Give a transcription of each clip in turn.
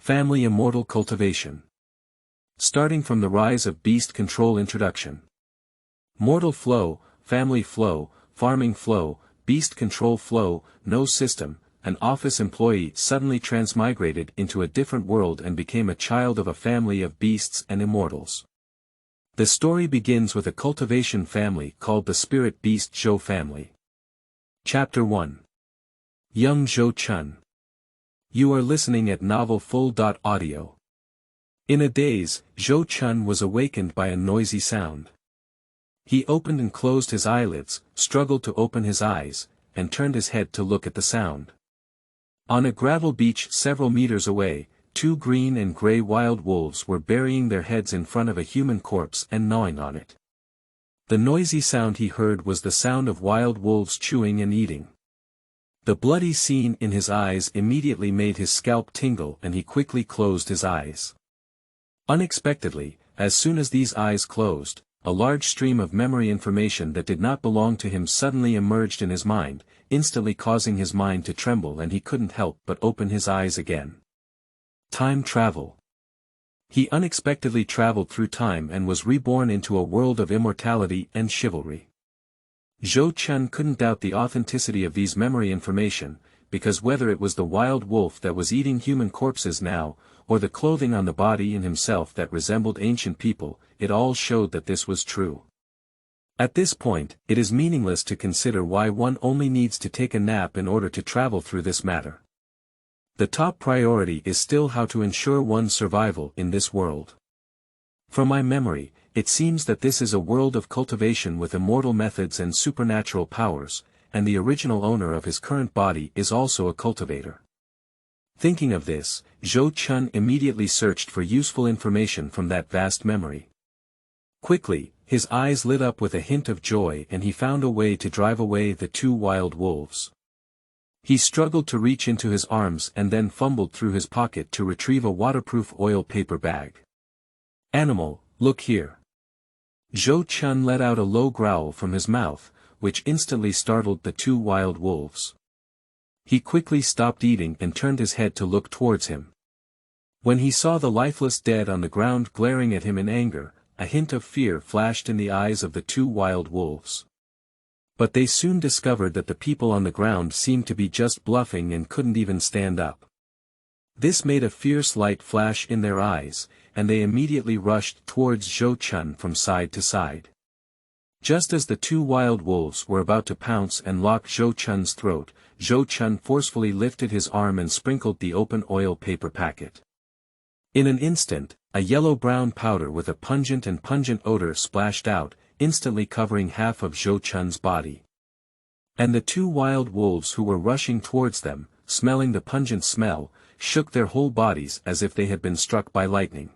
Family Immortal Cultivation. Starting from the rise of beast control introduction. Mortal flow, family flow, farming flow, beast control flow, no system. An office employee suddenly transmigrated into a different world and became a child of a family of beasts and immortals. The story begins with a cultivation family called the Spirit Beast Zhou family. Chapter 1. Young Zhou Chun. You are listening at Novel Full.audio. In a daze, Zhou Chun was awakened by a noisy sound. He opened and closed his eyelids, struggled to open his eyes, and turned his head to look at the sound. On a gravel beach several meters away, 2 green and gray wild wolves were burying their heads in front of a human corpse and gnawing on it. The noisy sound he heard was the sound of wild wolves chewing and eating. The bloody scene in his eyes immediately made his scalp tingle and he quickly closed his eyes. Unexpectedly, as soon as these eyes closed, a large stream of memory information that did not belong to him suddenly emerged in his mind, instantly causing his mind to tremble and he couldn't help but open his eyes again. Time travel. He unexpectedly traveled through time and was reborn into a world of immortality and chivalry. Zhou Chun couldn't doubt the authenticity of these memory information, because whether it was the wild wolf that was eating human corpses now, or the clothing on the body in himself that resembled ancient people, it all showed that this was true. At this point, it is meaningless to consider why one only needs to take a nap in order to travel through this matter. The top priority is still how to ensure one's survival in this world. From my memory, it seems that this is a world of cultivation with immortal methods and supernatural powers, and the original owner of his current body is also a cultivator. Thinking of this, Zhou Chun immediately searched for useful information from that vast memory. Quickly, his eyes lit up with a hint of joy and he found a way to drive away the 2 wild wolves. He struggled to reach into his arms and then fumbled through his pocket to retrieve a waterproof oil paper bag. Animal, look here. Zhou Chun let out a low growl from his mouth, which instantly startled the 2 wild wolves. He quickly stopped eating and turned his head to look towards him. When he saw the lifeless dead on the ground glaring at him in anger, a hint of fear flashed in the eyes of the 2 wild wolves. But they soon discovered that the people on the ground seemed to be just bluffing and couldn't even stand up. This made a fierce light flash in their eyes, and they immediately rushed towards Zhou Chun from side to side. Just as the 2 wild wolves were about to pounce and lock Zhou Chun's throat, Zhou Chun forcefully lifted his arm and sprinkled the open oil paper packet. In an instant, a yellow-brown powder with a pungent odor splashed out, instantly covering half of Zhou Chun's body. And the 2 wild wolves who were rushing towards them, smelling the pungent smell, shook their whole bodies as if they had been struck by lightning.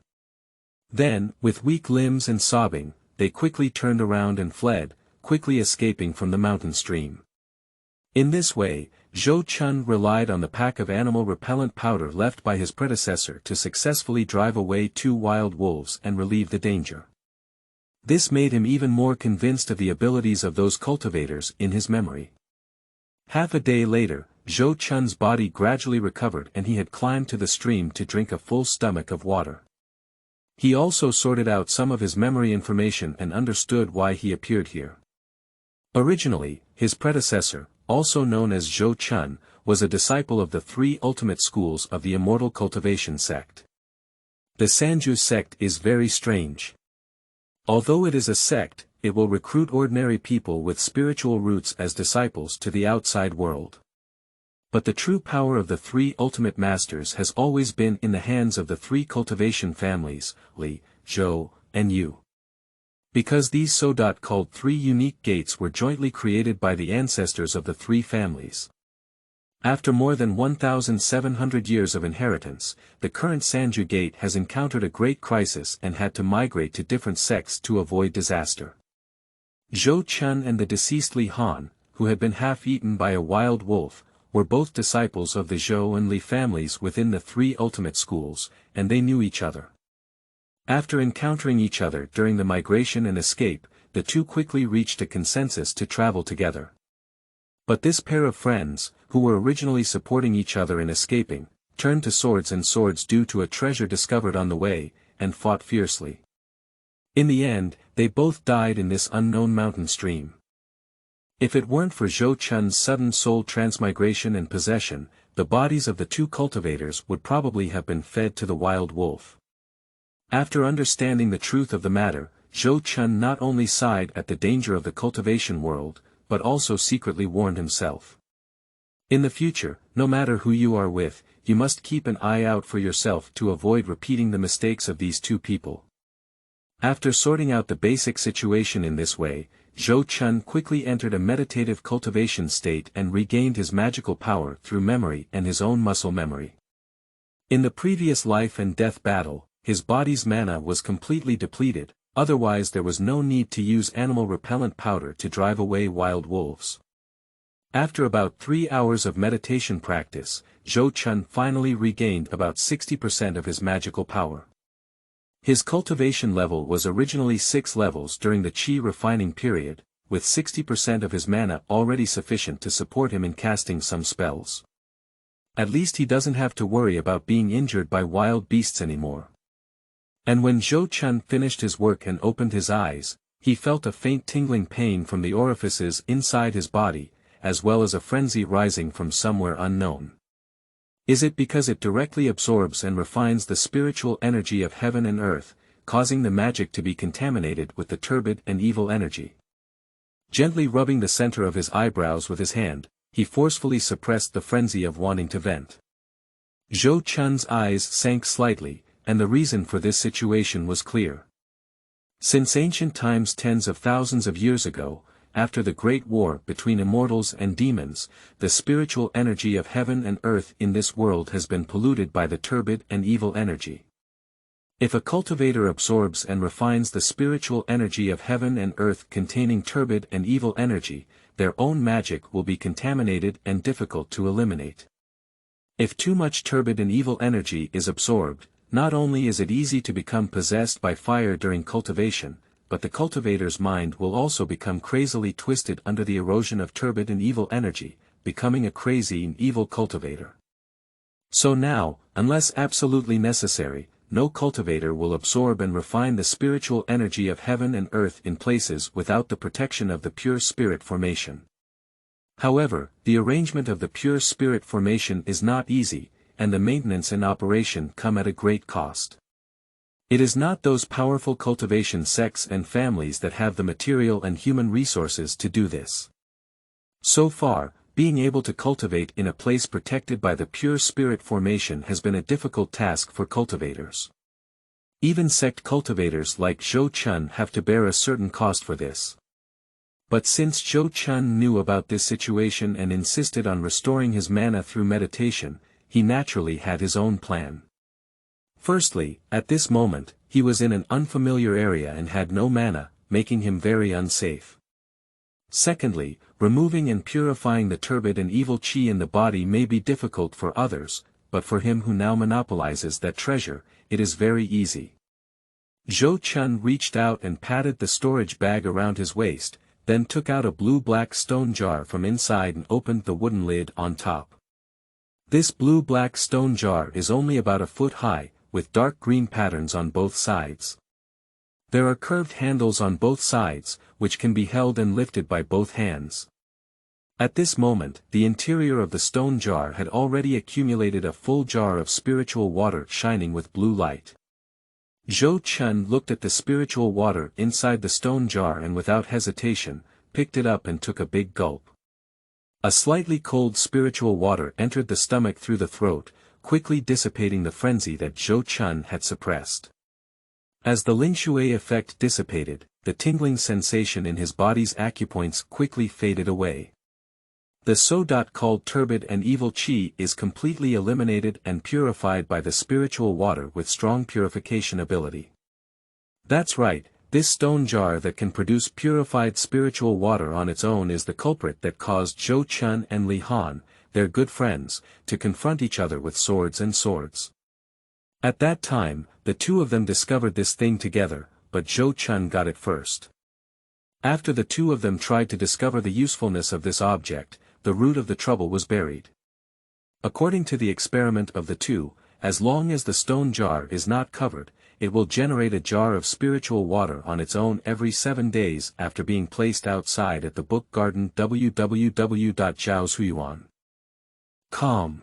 Then, with weak limbs and sobbing, they quickly turned around and fled, quickly escaping from the mountain stream. In this way, Zhou Chun relied on the pack of animal repellent powder left by his predecessor to successfully drive away 2 wild wolves and relieve the danger. This made him even more convinced of the abilities of those cultivators in his memory. Half a day later, Zhou Chun's body gradually recovered and he had climbed to the stream to drink a full stomach of water. He also sorted out some of his memory information and understood why he appeared here. Originally, his predecessor, also known as Zhou Chun, was a disciple of the 3 ultimate schools of the Immortal Cultivation sect. The Sanju sect is very strange. Although it is a sect, it will recruit ordinary people with spiritual roots as disciples to the outside world. But the true power of the 3 ultimate masters has always been in the hands of the 3 cultivation families, Li, Zhou, and Yu. Because these so-called 3 unique gates were jointly created by the ancestors of the 3 families. After more than 1,700 years of inheritance, the current Sanju gate has encountered a great crisis and had to migrate to different sects to avoid disaster. Zhou Chun and the deceased Li Han, who had been half-eaten by a wild wolf, were both disciples of the Zhou and Li families within the 3 ultimate schools, and they knew each other. After encountering each other during the migration and escape, the 2 quickly reached a consensus to travel together. But this pair of friends, who were originally supporting each other in escaping, turned to swords and swords due to a treasure discovered on the way, and fought fiercely. In the end, they both died in this unknown mountain stream. If it weren't for Zhou Chun's sudden soul transmigration and possession, the bodies of the two cultivators would probably have been fed to the wild wolf. After understanding the truth of the matter, Zhou Chun not only sighed at the danger of the cultivation world, but also secretly warned himself. In the future, no matter who you are with, you must keep an eye out for yourself to avoid repeating the mistakes of these two people. After sorting out the basic situation in this way, Zhou Chun quickly entered a meditative cultivation state and regained his magical power through memory and his own muscle memory. In the previous life and death battle, his body's mana was completely depleted, otherwise there was no need to use animal repellent powder to drive away wild wolves. After about 3 hours of meditation practice, Zhou Chun finally regained about 60% of his magical power. His cultivation level was originally 6 levels during the Qi refining period, with 60% of his mana already sufficient to support him in casting some spells. At least he doesn't have to worry about being injured by wild beasts anymore. And when Zhou Chun finished his work and opened his eyes, he felt a faint tingling pain from the orifices inside his body, as well as a frenzy rising from somewhere unknown. Is it because it directly absorbs and refines the spiritual energy of heaven and earth, causing the magic to be contaminated with the turbid and evil energy? Gently rubbing the center of his eyebrows with his hand, he forcefully suppressed the frenzy of wanting to vent. Zhou Chun's eyes sank slightly, and the reason for this situation was clear. Since ancient times, tens of thousands of years ago, after the great war between immortals and demons, the spiritual energy of heaven and earth in this world has been polluted by the turbid and evil energy. If a cultivator absorbs and refines the spiritual energy of heaven and earth containing turbid and evil energy, their own magic will be contaminated and difficult to eliminate. If too much turbid and evil energy is absorbed, not only is it easy to become possessed by fire during cultivation, but the cultivator's mind will also become crazily twisted under the erosion of turbid and evil energy, becoming a crazy and evil cultivator. So now, unless absolutely necessary, no cultivator will absorb and refine the spiritual energy of heaven and earth in places without the protection of the pure spirit formation. However, the arrangement of the pure spirit formation is not easy, and the maintenance and operation come at a great cost. It is not those powerful cultivation sects and families that have the material and human resources to do this. So far, being able to cultivate in a place protected by the pure spirit formation has been a difficult task for cultivators. Even sect cultivators like Zhou Chun have to bear a certain cost for this. But since Zhou Chun knew about this situation and insisted on restoring his mana through meditation, he naturally had his own plan. Firstly, at this moment, he was in an unfamiliar area and had no mana, making him very unsafe. Secondly, removing and purifying the turbid and evil qi in the body may be difficult for others, but for him who now monopolizes that treasure, it is very easy. Zhou Chun reached out and patted the storage bag around his waist, then took out a blue-black stone jar from inside and opened the wooden lid on top. This blue-black stone jar is only about a foot high, with dark green patterns on both sides. There are curved handles on both sides, which can be held and lifted by both hands. At this moment, the interior of the stone jar had already accumulated a full jar of spiritual water shining with blue light. Zhou Chun looked at the spiritual water inside the stone jar and without hesitation, picked it up and took a big gulp. A slightly cold spiritual water entered the stomach through the throat, quickly dissipating the frenzy that Zhou Chun had suppressed. As the Lingshui effect dissipated, the tingling sensation in his body's acupoints quickly faded away. The so-called turbid and evil qi is completely eliminated and purified by the spiritual water with strong purification ability. That's right, this stone jar that can produce purified spiritual water on its own is the culprit that caused Zhou Chun and Li Han, their good friends, to confront each other with swords and swords. At that time, the two of them discovered this thing together, but Zhou Chun got it first. After the two of them tried to discover the usefulness of this object, the root of the trouble was buried. According to the experiment of the two, as long as the stone jar is not covered, it will generate a jar of spiritual water on its own every 7 days after being placed outside at the book garden www.jiaozuiyuan.com.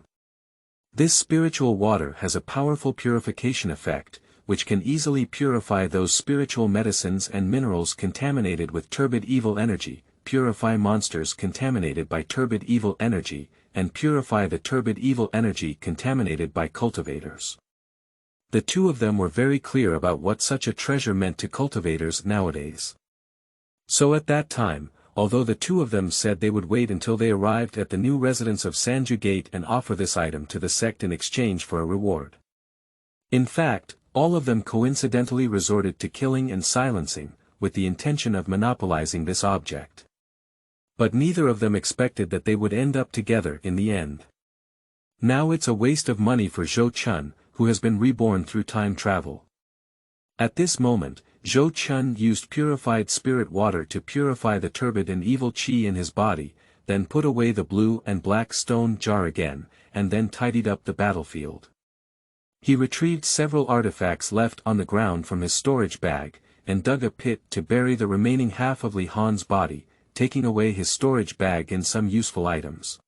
This spiritual water has a powerful purification effect, which can easily purify those spiritual medicines and minerals contaminated with turbid evil energy, purify monsters contaminated by turbid evil energy, and purify the turbid evil energy contaminated by cultivators. The two of them were very clear about what such a treasure meant to cultivators nowadays. So at that time, although the two of them said they would wait until they arrived at the new residence of Sanju Gate and offer this item to the sect in exchange for a reward. In fact, all of them coincidentally resorted to killing and silencing, with the intention of monopolizing this object. But neither of them expected that they would end up together in the end. Now it's a waste of money for Zhou Chun, who has been reborn through time travel. At this moment, Zhou Chun used purified spirit water to purify the turbid and evil qi in his body, then put away the blue and black stone jar again, and then tidied up the battlefield. He retrieved several artifacts left on the ground from his storage bag, and dug a pit to bury the remaining half of Li Han's body, taking away his storage bag and some useful items.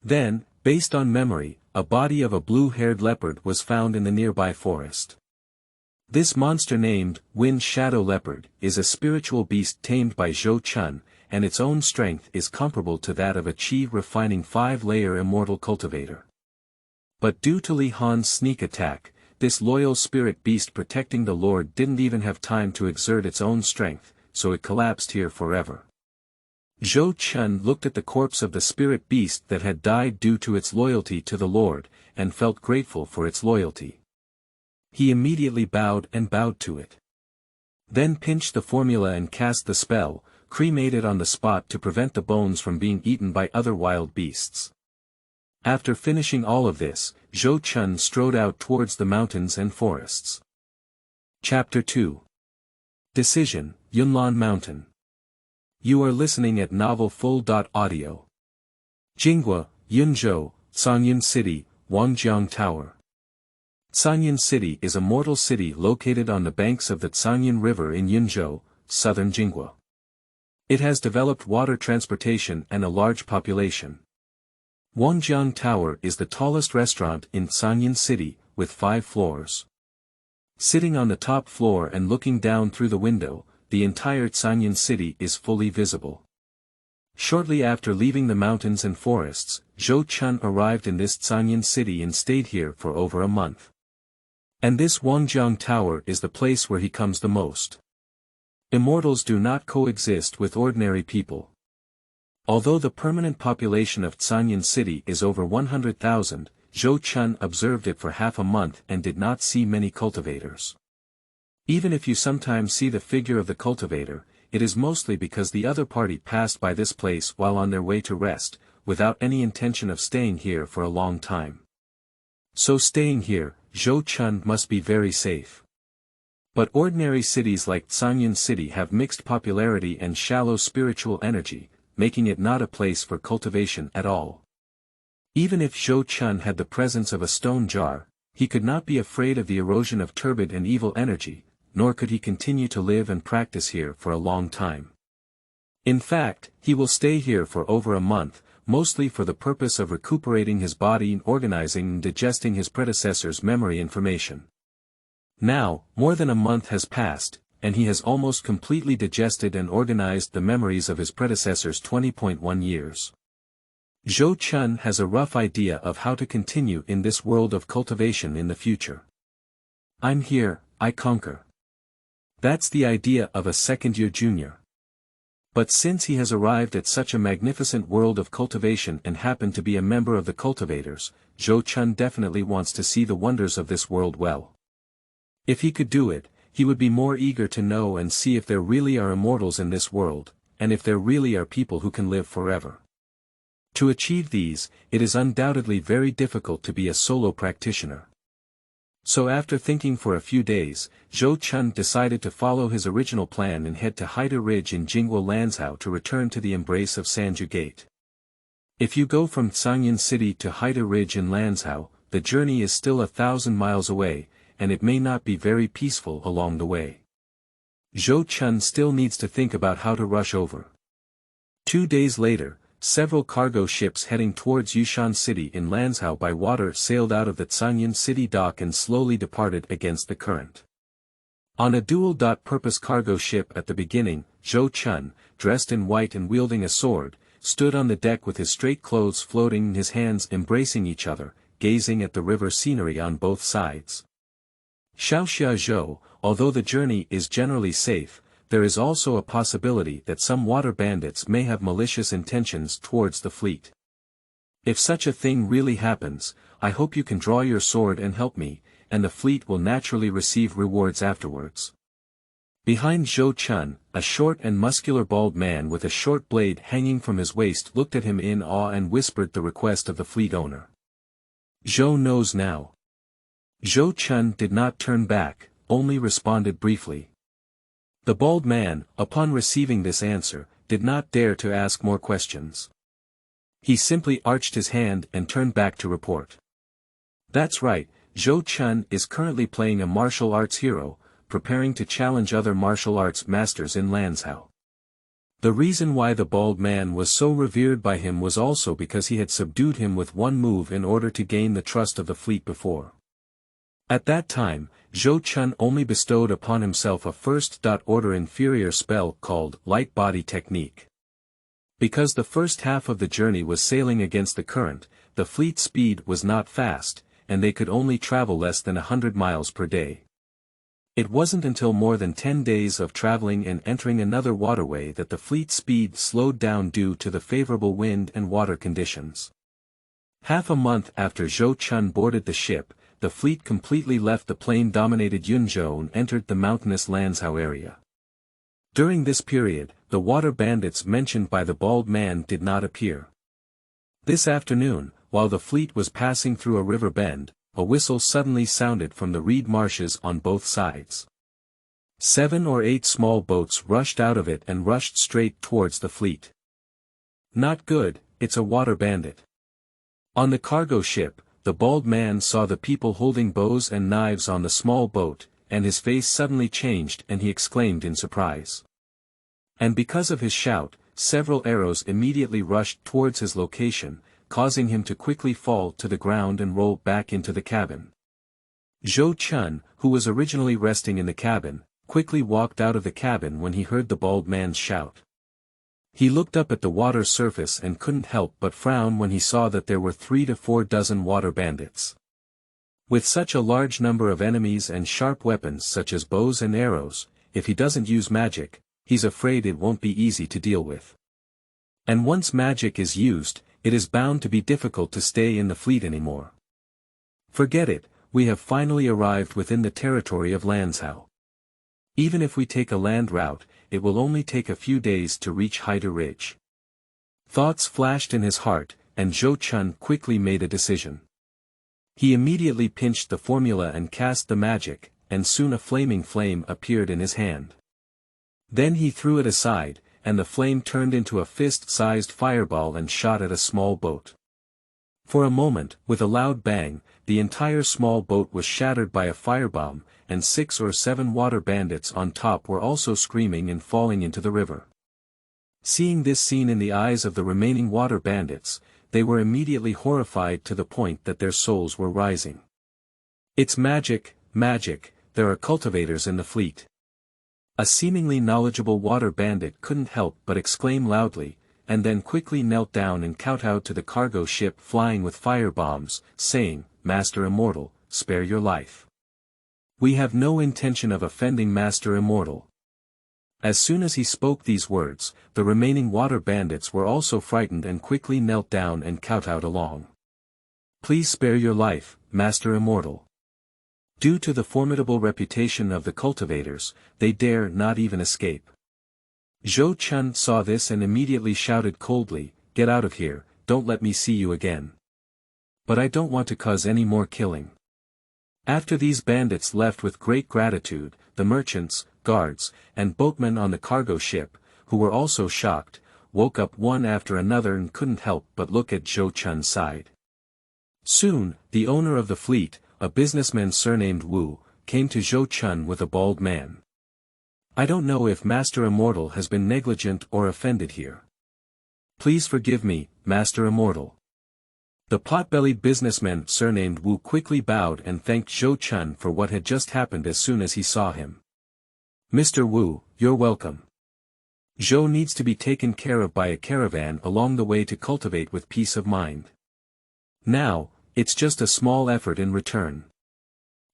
Then, based on memory, a body of a blue-haired leopard was found in the nearby forest. This monster named Wind Shadow Leopard is a spiritual beast tamed by Zhou Chun, and its own strength is comparable to that of a qi-refining 5-layer immortal cultivator. But due to Li Han's sneak attack, this loyal spirit beast protecting the Lord didn't even have time to exert its own strength, so it collapsed here forever. Zhou Chun looked at the corpse of the spirit beast that had died due to its loyalty to the Lord, and felt grateful for its loyalty. He immediately bowed to it. Then pinched the formula and cast the spell, cremated on the spot to prevent the bones from being eaten by other wild beasts. After finishing all of this, Zhou Chun strode out towards the mountains and forests. Chapter 2. Decision, Yunlan Mountain. You are listening at novelfull.audio. Jinghua, Yunzhou, Chingyun City, Wangjiang Tower. Chingyun City is a mortal city located on the banks of the Qingyun River in Yunzhou, southern Jinghua. It has developed water transportation and a large population. Wangjiang Tower is the tallest restaurant in Chingyun City, with 5 floors. Sitting on the top floor and looking down through the window, the entire Qingyun City is fully visible. Shortly after leaving the mountains and forests, Zhou Chun arrived in this Qingyun City and stayed here for over a month. And this Wangjiang Tower is the place where he comes the most. Immortals do not coexist with ordinary people. Although the permanent population of Qingyun City is over 100,000, Zhou Chun observed it for half a month and did not see many cultivators. Even if you sometimes see the figure of the cultivator, it is mostly because the other party passed by this place while on their way to rest, without any intention of staying here for a long time. So staying here, Zhou Chun must be very safe. But ordinary cities like Qingyun City have mixed popularity and shallow spiritual energy, making it not a place for cultivation at all. Even if Zhou Chun had the presence of a stone jar, he could not be afraid of the erosion of turbid and evil energy, nor could he continue to live and practice here for a long time. In fact, he will stay here for over a month, mostly for the purpose of recuperating his body and organizing and digesting his predecessor's memory information. Now, more than a month has passed, and he has almost completely digested and organized the memories of his predecessor's 20.1 years. Zhou Chun has a rough idea of how to continue in this world of cultivation in the future. I'm here, I conquer. That's the idea of a second-year junior. But since he has arrived at such a magnificent world of cultivation and happened to be a member of the cultivators, Zhou Chun definitely wants to see the wonders of this world well. If he could do it, he would be more eager to know and see if there really are immortals in this world, and if there really are people who can live forever. To achieve these, it is undoubtedly very difficult to be a solo practitioner. So after thinking for a few days, Zhou Chun decided to follow his original plan and head to Haida Ridge in Jinghua Lanzhou to return to the embrace of Sanju Gate. If you go from Qingyun City to Haida Ridge in Lanzhou, the journey is still 1,000 miles away, and it may not be very peaceful along the way. Zhou Chun still needs to think about how to rush over. 2 days later, several cargo ships heading towards Yushan City in Lanzhou by water sailed out of the Qingyun City dock and slowly departed against the current. On a dual-purpose cargo ship at the beginning, Zhou Chun, dressed in white and wielding a sword, stood on the deck with his straight clothes floating and his hands embracing each other, gazing at the river scenery on both sides. Xianxia Zhou, although the journey is generally safe, there is also a possibility that some water bandits may have malicious intentions towards the fleet. If such a thing really happens, I hope you can draw your sword and help me, and the fleet will naturally receive rewards afterwards. Behind Zhou Chun, a short and muscular bald man with a short blade hanging from his waist looked at him in awe and whispered the request of the fleet owner. Zhou knows now. Zhou Chun did not turn back, only responded briefly. The bald man, upon receiving this answer, did not dare to ask more questions. He simply arched his hand and turned back to report. That's right, Zhou Chun is currently playing a martial arts hero, preparing to challenge other martial arts masters in Lanzhou. The reason why the bald man was so revered by him was also because he had subdued him with one move in order to gain the trust of the fleet before. At that time, Zhou Chun only bestowed upon himself a first-order inferior spell called Light Body Technique. Because the first half of the journey was sailing against the current, the fleet speed was not fast, and they could only travel less than 100 miles per day. It wasn't until more than 10 days of traveling and entering another waterway that the fleet speed slowed down due to the favorable wind and water conditions. Half a month after Zhou Chun boarded the ship, the fleet completely left the plain-dominated Yunzhou and entered the mountainous Lanzhou area. During this period, the water bandits mentioned by the bald man did not appear. This afternoon, while the fleet was passing through a river bend, a whistle suddenly sounded from the reed marshes on both sides. 7 or 8 small boats rushed out of it and rushed straight towards the fleet. Not good, it's a water bandit. On the cargo ship, the bald man saw the people holding bows and knives on the small boat, and his face suddenly changed and he exclaimed in surprise. And because of his shout, several arrows immediately rushed towards his location, causing him to quickly fall to the ground and roll back into the cabin. Zhou Chun, who was originally resting in the cabin, quickly walked out of the cabin when he heard the bald man's shout. He looked up at the water surface and couldn't help but frown when he saw that there were 3 to 4 dozen water bandits. With such a large number of enemies and sharp weapons such as bows and arrows, if he doesn't use magic, he's afraid it won't be easy to deal with. And once magic is used, it is bound to be difficult to stay in the fleet anymore. Forget it, we have finally arrived within the territory of Lanzhou. Even if we take a land route, it will only take a few days to reach Haida Ridge. Thoughts flashed in his heart, and Zhou Chun quickly made a decision. He immediately pinched the formula and cast the magic, and soon a flaming flame appeared in his hand. Then he threw it aside, and the flame turned into a fist-sized fireball and shot at a small boat. For a moment, with a loud bang, the entire small boat was shattered by a firebomb, and 6 or 7 water bandits on top were also screaming and falling into the river. Seeing this scene in the eyes of the remaining water bandits, they were immediately horrified to the point that their souls were rising. It's magic, magic, there are cultivators in the fleet. A seemingly knowledgeable water bandit couldn't help but exclaim loudly, and then quickly knelt down and kowtowed to the cargo ship flying with firebombs, saying, "Master Immortal, spare your life. We have no intention of offending Master Immortal." As soon as he spoke these words, the remaining water bandits were also frightened and quickly knelt down and kowtowed along. "Please spare your life, Master Immortal." Due to the formidable reputation of the cultivators, they dare not even escape. Zhou Chun saw this and immediately shouted coldly, "Get out of here, don't let me see you again. But I don't want to cause any more killing." After these bandits left with great gratitude, the merchants, guards, and boatmen on the cargo ship, who were also shocked, woke up one after another and couldn't help but look at Zhou Chun's side. Soon, the owner of the fleet, a businessman surnamed Wu, came to Zhou Chun with a bald man. "I don't know if Master Immortal has been negligent or offended here. Please forgive me, Master Immortal." The pot-bellied businessman surnamed Wu quickly bowed and thanked Zhou Chun for what had just happened as soon as he saw him. "Mr. Wu, you're welcome. Zhou needs to be taken care of by a caravan along the way to cultivate with peace of mind. Now, it's just a small effort in return."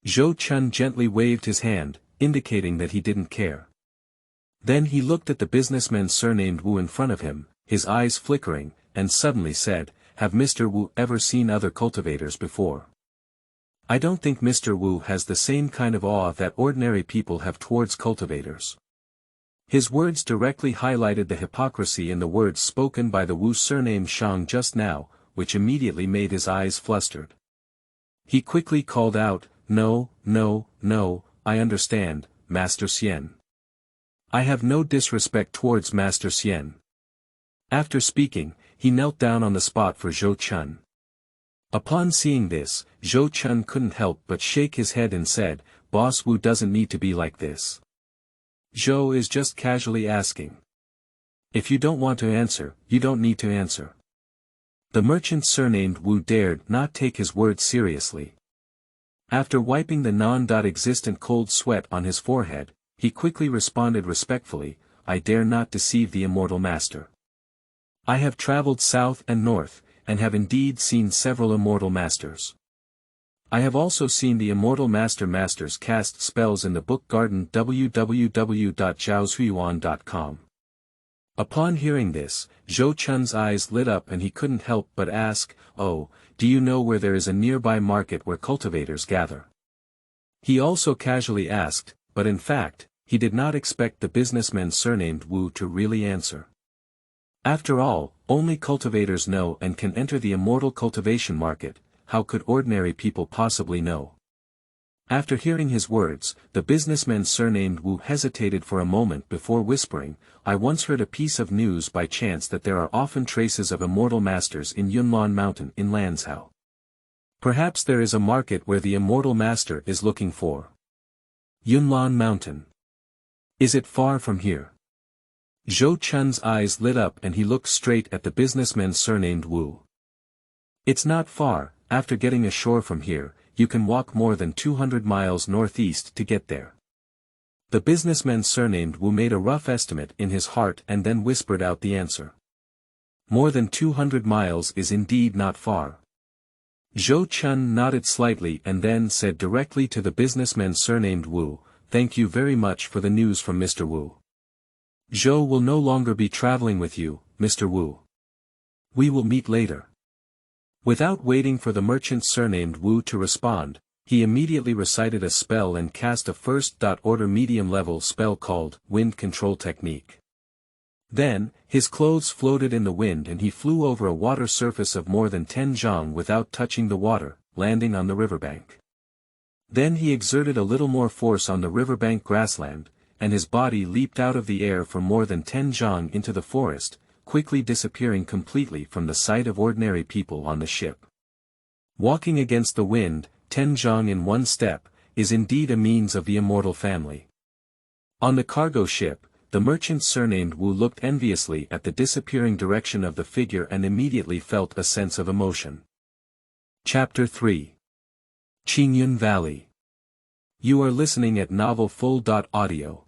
Zhou Chun gently waved his hand, indicating that he didn't care. Then he looked at the businessman surnamed Wu in front of him, his eyes flickering, and suddenly said, "Have Mr. Wu ever seen other cultivators before? I don't think Mr. Wu has the same kind of awe that ordinary people have towards cultivators." His words directly highlighted the hypocrisy in the words spoken by the Wu surnamed Shang just now, which immediately made his eyes flustered. He quickly called out, "No, no, no, I understand, Master Xian. I have no disrespect towards Master Xian." After speaking, he knelt down on the spot for Zhou Chun. Upon seeing this, Zhou Chun couldn't help but shake his head and said, "Boss Wu doesn't need to be like this. Zhou is just casually asking. If you don't want to answer, you don't need to answer." The merchant surnamed Wu dared not take his words seriously. After wiping the non-existent cold sweat on his forehead, he quickly responded respectfully, "I dare not deceive the immortal master. I have traveled south and north, and have indeed seen several immortal masters. I have also seen the immortal masters cast spells in the book garden www.jiaozuiyuan.com. Upon hearing this, Zhou Chun's eyes lit up and he couldn't help but ask, "Oh, do you know where there is a nearby market where cultivators gather?" He also casually asked, but in fact, he did not expect the businessman surnamed Wu to really answer. After all, only cultivators know and can enter the immortal cultivation market, how could ordinary people possibly know? After hearing his words, the businessman surnamed Wu hesitated for a moment before whispering, "I once heard a piece of news by chance that there are often traces of immortal masters in Yunlan mountain in Lanzhou. Perhaps there is a market where the immortal master is looking for." "Yunlan mountain. Is it far from here?" Zhou Chun's eyes lit up and he looked straight at the businessman surnamed Wu. "It's not far. After getting ashore from here, you can walk more than 200 miles northeast to get there." The businessman surnamed Wu made a rough estimate in his heart and then whispered out the answer. "More than 200 miles is indeed not far." Zhou Chun nodded slightly and then said directly to the businessman surnamed Wu, "Thank you very much for the news from Mr. Wu. Zhou will no longer be traveling with you, Mr. Wu. We will meet later." Without waiting for the merchant surnamed Wu to respond, he immediately recited a spell and cast a first-order medium-level spell called Wind Control Technique. Then, his clothes floated in the wind and he flew over a water surface of more than 10 zhang without touching the water, landing on the riverbank. Then he exerted a little more force on the riverbank grassland, and his body leaped out of the air for more than 10 zhang into the forest, quickly disappearing completely from the sight of ordinary people on the ship. Walking against the wind, 10 zhang in one step, is indeed a means of the immortal family. On the cargo ship, the merchant surnamed Wu looked enviously at the disappearing direction of the figure and immediately felt a sense of emotion. Chapter 3. Qingyun Valley. You are listening at novelfull.audio.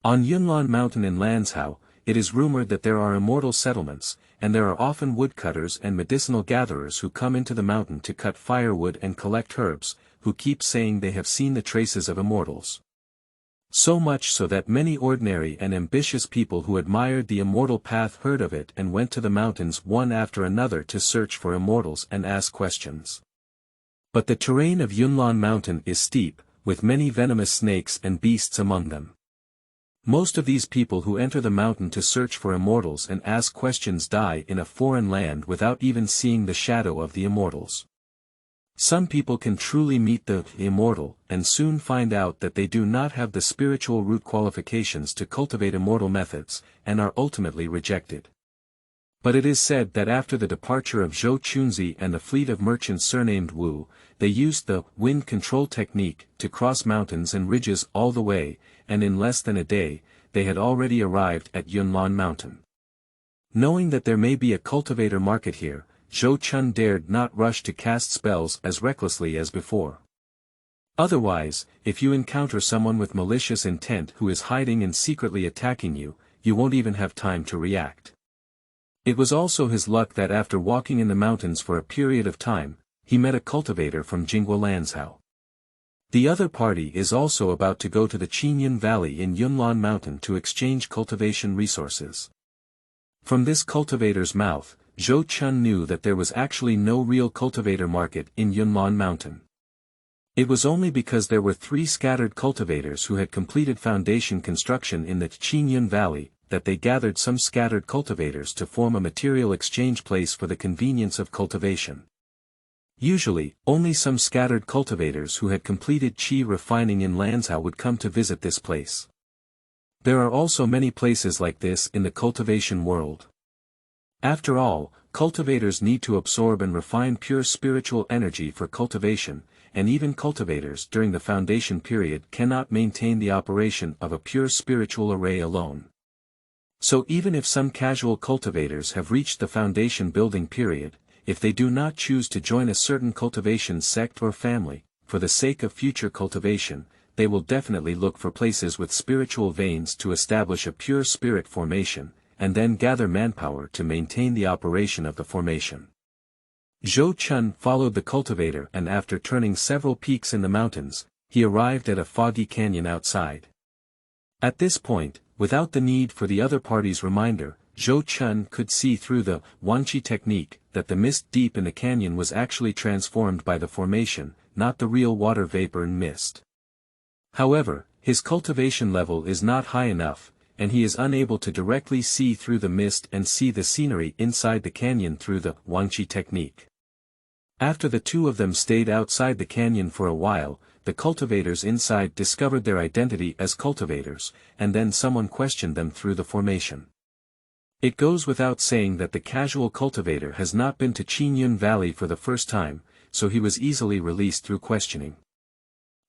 On Yunlan Mountain in Lanzhou, it is rumored that there are immortal settlements, and there are often woodcutters and medicinal gatherers who come into the mountain to cut firewood and collect herbs, who keep saying they have seen the traces of immortals. So much so that many ordinary and ambitious people who admired the immortal path heard of it and went to the mountains one after another to search for immortals and ask questions. But the terrain of Yunlan Mountain is steep, with many venomous snakes and beasts among them. Most of these people who enter the mountain to search for immortals and ask questions die in a foreign land without even seeing the shadow of the immortals. Some people can truly meet the immortal and soon find out that they do not have the spiritual root qualifications to cultivate immortal methods, and are ultimately rejected. But it is said that after the departure of Zhou Chunzi and the fleet of merchants surnamed Wu, they used the wind control technique to cross mountains and ridges all the way, and in less than a day, they had already arrived at Yunlan mountain. Knowing that there may be a cultivator market here, Zhou Chun dared not rush to cast spells as recklessly as before. Otherwise, if you encounter someone with malicious intent who is hiding and secretly attacking you, you won't even have time to react. It was also his luck that after walking in the mountains for a period of time, he met a cultivator from Jingguo Lanzhou. The other party is also about to go to the Qingyun Valley in Yunlan Mountain to exchange cultivation resources. From this cultivator's mouth, Zhou Chun knew that there was actually no real cultivator market in Yunlan Mountain. It was only because there were 3 scattered cultivators who had completed foundation construction in the Qingyun Valley, that they gathered some scattered cultivators to form a material exchange place for the convenience of cultivation. Usually, only some scattered cultivators who had completed qi refining in Lanzhou would come to visit this place. There are also many places like this in the cultivation world. After all, cultivators need to absorb and refine pure spiritual energy for cultivation, and even cultivators during the foundation period cannot maintain the operation of a pure spiritual array alone. So even if some casual cultivators have reached the foundation building period, if they do not choose to join a certain cultivation sect or family, for the sake of future cultivation, they will definitely look for places with spiritual veins to establish a pure spirit formation, and then gather manpower to maintain the operation of the formation. Zhou Chun followed the cultivator, and after turning several peaks in the mountains, he arrived at a foggy canyon outside. At this point, without the need for the other party's reminder, Zhou Chun could see through the Wanqi technique that the mist deep in the canyon was actually transformed by the formation, not the real water vapor and mist. However, his cultivation level is not high enough, and he is unable to directly see through the mist and see the scenery inside the canyon through the Wanqi technique. After the two of them stayed outside the canyon for a while, the cultivators inside discovered their identity as cultivators, and then someone questioned them through the formation. It goes without saying that the casual cultivator has not been to Qingyun Valley for the first time, so he was easily released through questioning.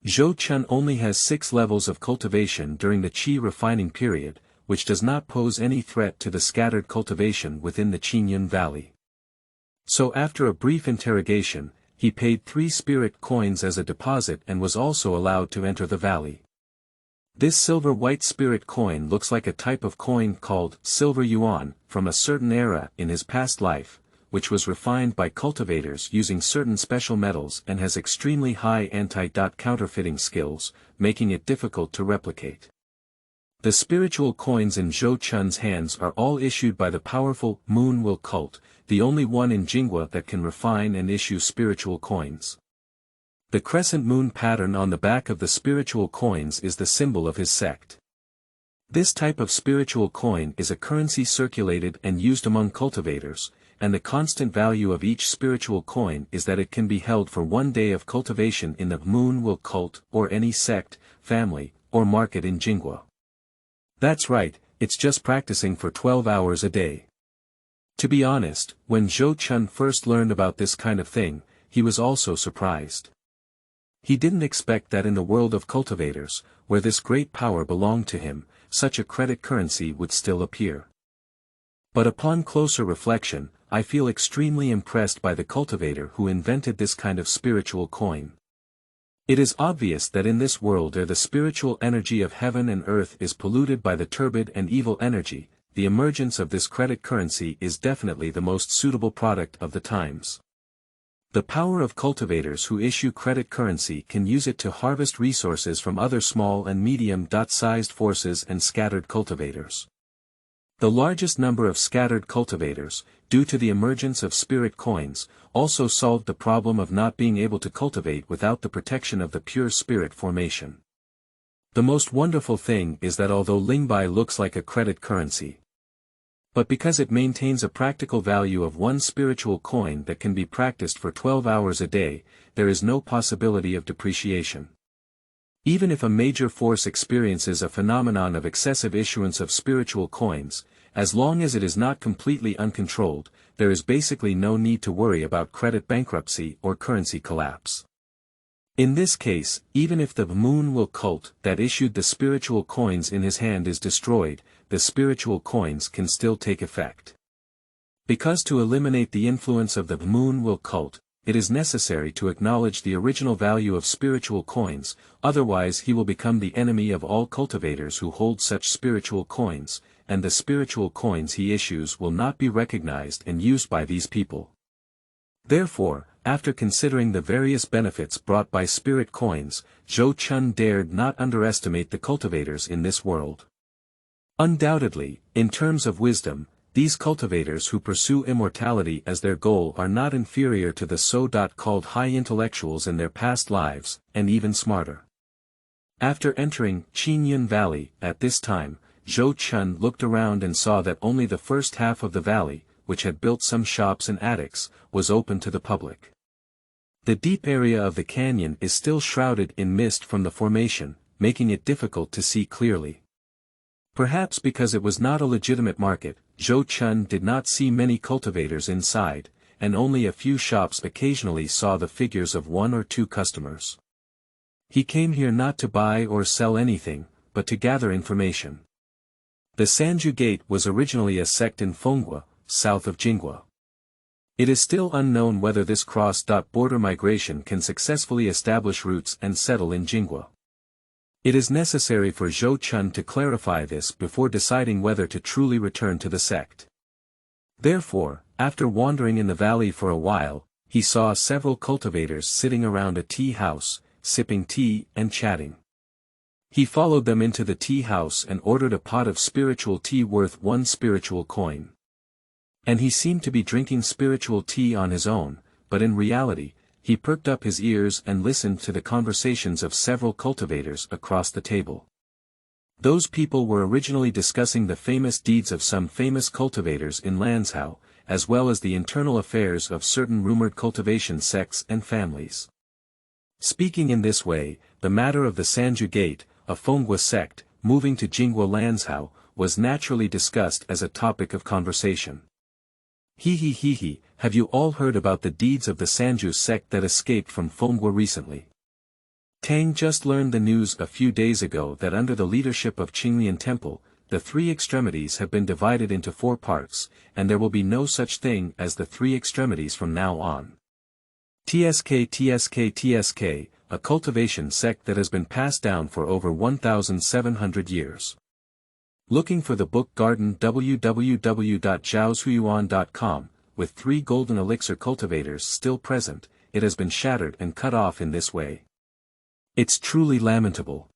Zhou Chun only has 6 levels of cultivation during the qi refining period, which does not pose any threat to the scattered cultivation within the Qingyun Valley. So after a brief interrogation, he paid 3 spirit coins as a deposit and was also allowed to enter the valley. This silver-white spirit coin looks like a type of coin called silver yuan, from a certain era in his past life, which was refined by cultivators using certain special metals and has extremely high anti-counterfeiting skills, making it difficult to replicate. The spiritual coins in Zhou Chun's hands are all issued by the powerful Moon Will cult, the only one in Jingguo that can refine and issue spiritual coins. The crescent moon pattern on the back of the spiritual coins is the symbol of his sect. This type of spiritual coin is a currency circulated and used among cultivators, and the constant value of each spiritual coin is that it can be held for 1 day of cultivation in the Moon Will cult or any sect, family, or market in Jingguo. That's right, it's just practicing for 12 hours a day. To be honest, when Zhou Chun first learned about this kind of thing, he was also surprised. He didn't expect that in the world of cultivators, where this great power belonged to him, such a credit currency would still appear. But upon closer reflection, I feel extremely impressed by the cultivator who invented this kind of spiritual coin. It is obvious that in this world where the spiritual energy of heaven and earth is polluted by the turbid and evil energy, the emergence of this credit currency is definitely the most suitable product of the times. The power of cultivators who issue credit currency can use it to harvest resources from other small and medium-sized forces and scattered cultivators. The largest number of scattered cultivators, due to the emergence of spirit coins, also solved the problem of not being able to cultivate without the protection of the pure spirit formation. The most wonderful thing is that although Lingbai looks like a credit currency, But because it maintains a practical value of 1 spiritual coin that can be practiced for 12 hours a day, there is no possibility of depreciation. Even if a major force experiences a phenomenon of excessive issuance of spiritual coins, as long as it is not completely uncontrolled, there is basically no need to worry about credit bankruptcy or currency collapse. In this case, even if the moon will cult that issued the spiritual coins in his hand is destroyed, the spiritual coins can still take effect. Because to eliminate the influence of the moon will cult, it is necessary to acknowledge the original value of spiritual coins, otherwise he will become the enemy of all cultivators who hold such spiritual coins, and the spiritual coins he issues will not be recognized and used by these people. Therefore, after considering the various benefits brought by spirit coins, Zhou Chun dared not underestimate the cultivators in this world. Undoubtedly, in terms of wisdom, these cultivators who pursue immortality as their goal are not inferior to the so-called high intellectuals in their past lives, and even smarter. After entering Qingyun Valley, at this time, Zhou Chun looked around and saw that only the first half of the valley, which had built some shops and attics, was open to the public. The deep area of the canyon is still shrouded in mist from the formation, making it difficult to see clearly. Perhaps because it was not a legitimate market, Zhou Chun did not see many cultivators inside, and only a few shops occasionally saw the figures of 1 or 2 customers. He came here not to buy or sell anything, but to gather information. The Sanju Gate was originally a sect in Fenghua, south of Jinghua. It is still unknown whether this cross-border migration can successfully establish roots and settle in Jinghua. It is necessary for Zhou Chun to clarify this before deciding whether to truly return to the sect. Therefore, after wandering in the valley for a while, he saw several cultivators sitting around a tea house, sipping tea and chatting. He followed them into the tea house and ordered a pot of spiritual tea worth 1 spiritual coin. And he seemed to be drinking spiritual tea on his own, but in reality, he perked up his ears and listened to the conversations of several cultivators across the table. Those people were originally discussing the famous deeds of some famous cultivators in Lanzhou, as well as the internal affairs of certain rumored cultivation sects and families. Speaking in this way, the matter of the Sanju Gate, a Fenghua sect, moving to Jinghua Lanzhou, was naturally discussed as a topic of conversation. He, have you all heard about the deeds of the Sanju sect that escaped from Fenghua recently? Tang just learned the news a few days ago that under the leadership of Qingyun Temple, the 3 extremities have been divided into 4 parts, and there will be no such thing as the 3 extremities from now on. TSK, a cultivation sect that has been passed down for over 1,700 years. Looking for the book Garden www.zhaoshuyuan.com, with 3 golden elixir cultivators still present, it has been shattered and cut off in this way. It's truly lamentable.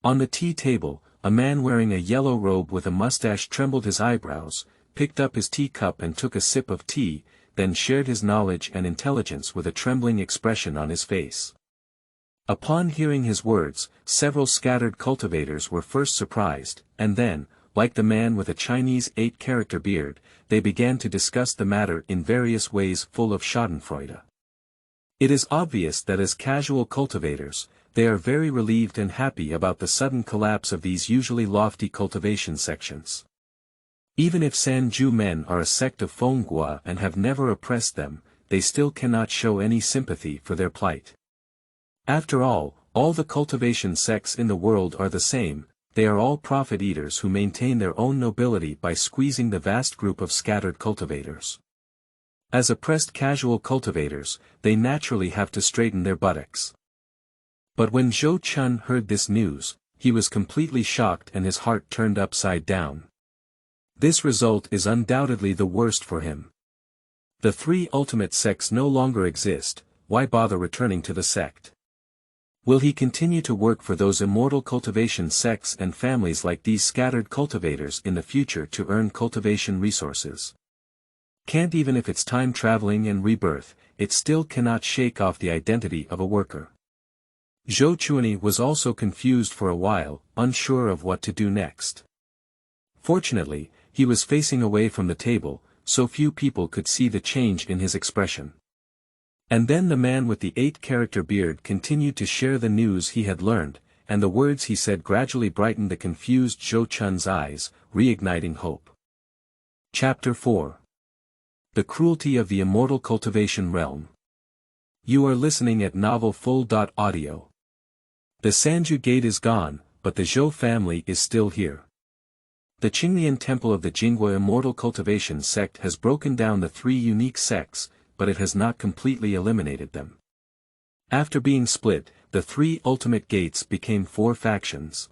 On the tea table, a man wearing a yellow robe with a mustache trembled his eyebrows, picked up his teacup and took a sip of tea, then shared his knowledge and intelligence with a trembling expression on his face. Upon hearing his words, several scattered cultivators were first surprised, and then, like the man with a Chinese 8-character beard, they began to discuss the matter in various ways full of schadenfreude. It is obvious that as casual cultivators, they are very relieved and happy about the sudden collapse of these usually lofty cultivation sections. Even if Sanju men are a sect of Fenghua and have never oppressed them, they still cannot show any sympathy for their plight. After all the cultivation sects in the world are the same, they are all profit-eaters who maintain their own nobility by squeezing the vast group of scattered cultivators. As oppressed casual cultivators, they naturally have to straighten their buttocks. But when Zhou Chun heard this news, he was completely shocked and his heart turned upside down. This result is undoubtedly the worst for him. The 3 ultimate sects no longer exist, why bother returning to the sect? Will he continue to work for those immortal cultivation sects and families like these scattered cultivators in the future to earn cultivation resources? Can't even if it's time traveling and rebirth, it still cannot shake off the identity of a worker. Zhou Chun was also confused for a while, unsure of what to do next. Fortunately, he was facing away from the table, so few people could see the change in his expression. And then the man with the 8-character beard continued to share the news he had learned, and the words he said gradually brightened the confused Zhou Chun's eyes, reigniting hope. Chapter 4. The Cruelty of the Immortal Cultivation Realm. You are listening at novelfull.audio. The Sanju Gate is gone, but the Zhou family is still here. The Qingyun temple of the Jinghua Immortal Cultivation sect has broken down the 3 unique sects, but it has not completely eliminated them. After being split, the 3 ultimate gates became 4 factions.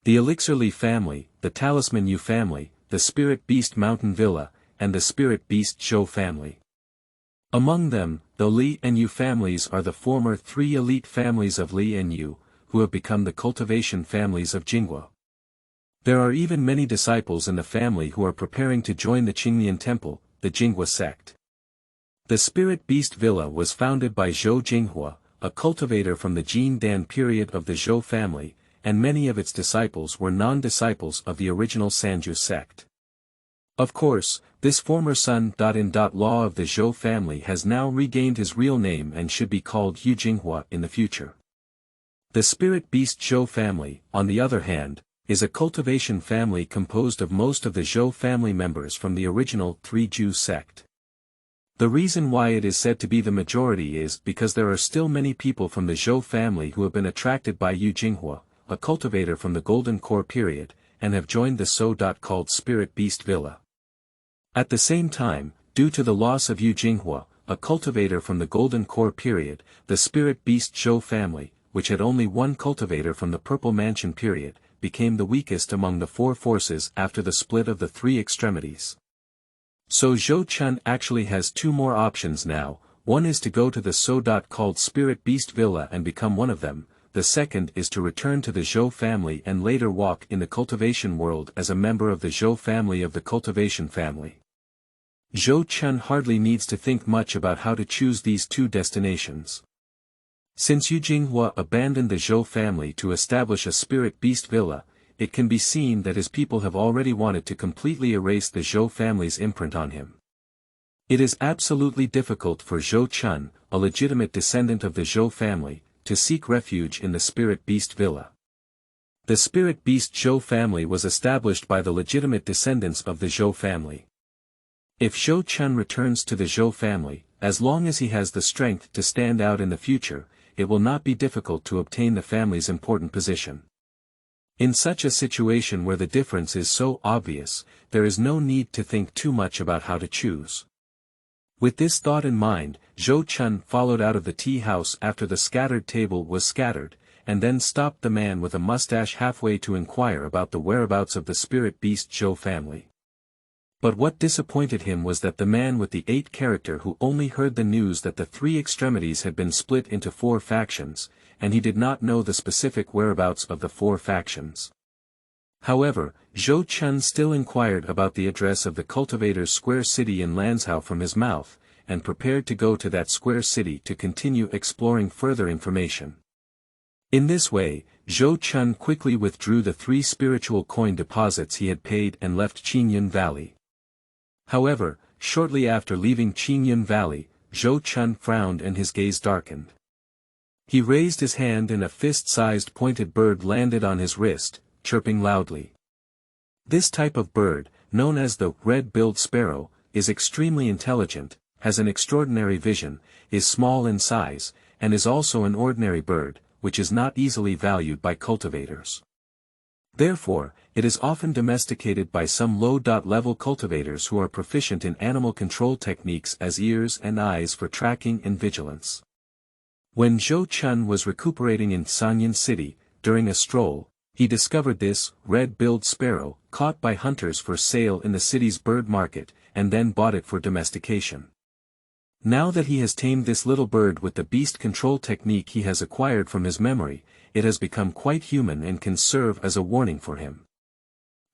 The Elixir Li family, the Talisman Yu family, the Spirit Beast Mountain Villa, and the Spirit Beast Zhou family. Among them, the Li and Yu families are the former 3 elite families of Li and Yu, who have become the cultivation families of Jinghua. There are even many disciples in the family who are preparing to join the Qingyun temple, the Jinghua sect. The Spirit Beast Villa was founded by Zhou Jinghua, a cultivator from the Jin Dan period of the Zhou family, and many of its disciples were non-disciples of the original Sanju sect. Of course, this former son-in-law of the Zhou family has now regained his real name and should be called Yu Jinghua in the future. The Spirit Beast Zhou family, on the other hand, is a cultivation family composed of most of the Zhou family members from the original 3-Ju sect. The reason why it is said to be the majority is because there are still many people from the Zhou family who have been attracted by Yu Jinghua, a cultivator from the Golden Core period, and have joined the so-called Spirit Beast Villa. At the same time, due to the loss of Yu Jinghua, a cultivator from the Golden Core period, the Spirit Beast Zhou family, which had only one cultivator from the Purple Mansion period, became the weakest among the 4 forces after the split of the 3 extremities. So Zhou Chun actually has 2 more options now. One is to go to the so-called Spirit Beast Villa and become one of them, the second is to return to the Zhou family and later walk in the cultivation world as a member of the Zhou family of the cultivation family. Zhou Chun hardly needs to think much about how to choose these 2 destinations. Since Yu Jinghua abandoned the Zhou family to establish a Spirit Beast Villa, it can be seen that his people have already wanted to completely erase the Zhou family's imprint on him. It is absolutely difficult for Zhou Chun, a legitimate descendant of the Zhou family, to seek refuge in the Spirit Beast Villa. The Spirit Beast Zhou family was established by the legitimate descendants of the Zhou family. If Zhou Chun returns to the Zhou family, as long as he has the strength to stand out in the future, it will not be difficult to obtain the family's important position. In such a situation where the difference is so obvious, there is no need to think too much about how to choose. With this thought in mind, Zhou Chun followed out of the tea house after the scattered table was scattered, and then stopped the man with a mustache halfway to inquire about the whereabouts of the Spirit Beast Zhou family. But what disappointed him was that the man with the 8-character who only heard the news that the 3 extremities had been split into 4 factions, and he did not know the specific whereabouts of the 4 factions. However, Zhou Chun still inquired about the address of the cultivator's square city in Lanzhou from his mouth, and prepared to go to that square city to continue exploring further information. In this way, Zhou Chun quickly withdrew the 3 spiritual coin deposits he had paid and left Qingyun Valley. However, shortly after leaving Qingyun Valley, Zhou Chun frowned and his gaze darkened. He raised his hand and a fist-sized pointed bird landed on his wrist, chirping loudly. This type of bird, known as the red-billed sparrow, is extremely intelligent, has an extraordinary vision, is small in size, and is also an ordinary bird, which is not easily valued by cultivators. Therefore, it is often domesticated by some low-level cultivators who are proficient in animal control techniques as ears and eyes for tracking and vigilance. When Zhou Chun was recuperating in Xianxia City, during a stroll, he discovered this red-billed sparrow, caught by hunters for sale in the city's bird market, and then bought it for domestication. Now that he has tamed this little bird with the beast control technique he has acquired from his memory, it has become quite human and can serve as a warning for him.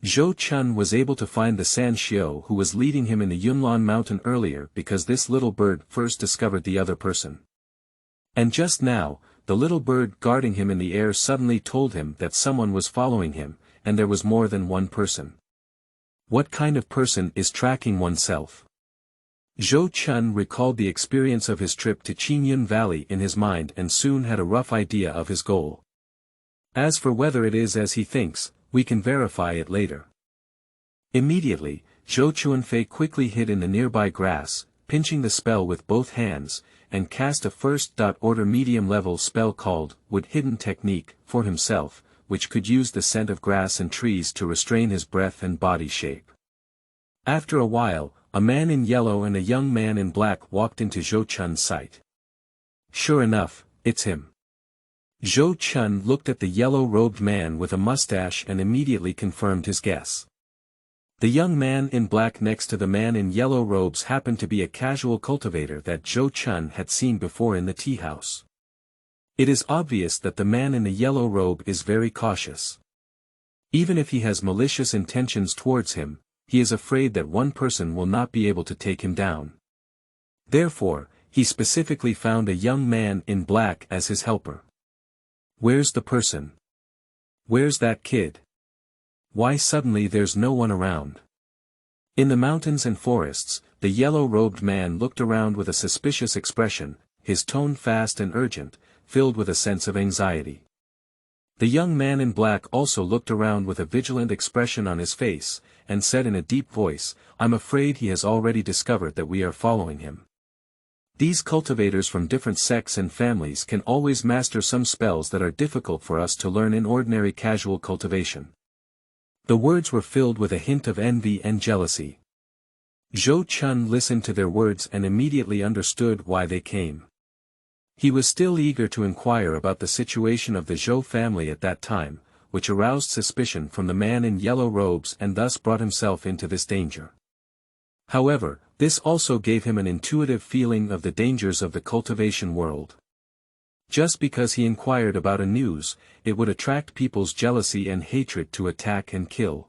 Zhou Chun was able to find the Xianxia who was leading him in the Yunlan mountain earlier because this little bird first discovered the other person. And just now, the little bird guarding him in the air suddenly told him that someone was following him, and there was more than one person. What kind of person is tracking oneself? Zhou Chun recalled the experience of his trip to Qingyun Valley in his mind and soon had a rough idea of his goal. As for whether it is as he thinks, we can verify it later. Immediately, Zhou Chuanfei quickly hid in the nearby grass, pinching the spell with both hands, and cast a first-order medium-level spell called Wood Hidden Technique for himself, which could use the scent of grass and trees to restrain his breath and body shape. After a while, a man in yellow and a young man in black walked into Zhou Chun's sight. Sure enough, it's him. Zhou Chun looked at the yellow-robed man with a mustache and immediately confirmed his guess. The young man in black next to the man in yellow robes happened to be a casual cultivator that Zhou Chun had seen before in the tea house. It is obvious that the man in the yellow robe is very cautious. Even if he has malicious intentions towards him, he is afraid that one person will not be able to take him down. Therefore, he specifically found a young man in black as his helper. Where's the person? Where's that kid? Why suddenly there's no one around? In the mountains and forests, the yellow-robed man looked around with a suspicious expression, his tone fast and urgent, filled with a sense of anxiety. The young man in black also looked around with a vigilant expression on his face, and said in a deep voice, I'm afraid he has already discovered that we are following him. These cultivators from different sects and families can always master some spells that are difficult for us to learn in ordinary casual cultivation. The words were filled with a hint of envy and jealousy. Zhou Chun listened to their words and immediately understood why they came. He was still eager to inquire about the situation of the Zhou family at that time, which aroused suspicion from the man in yellow robes and thus brought himself into this danger. However, this also gave him an intuitive feeling of the dangers of the cultivation world. Just because he inquired about a news, it would attract people's jealousy and hatred to attack and kill.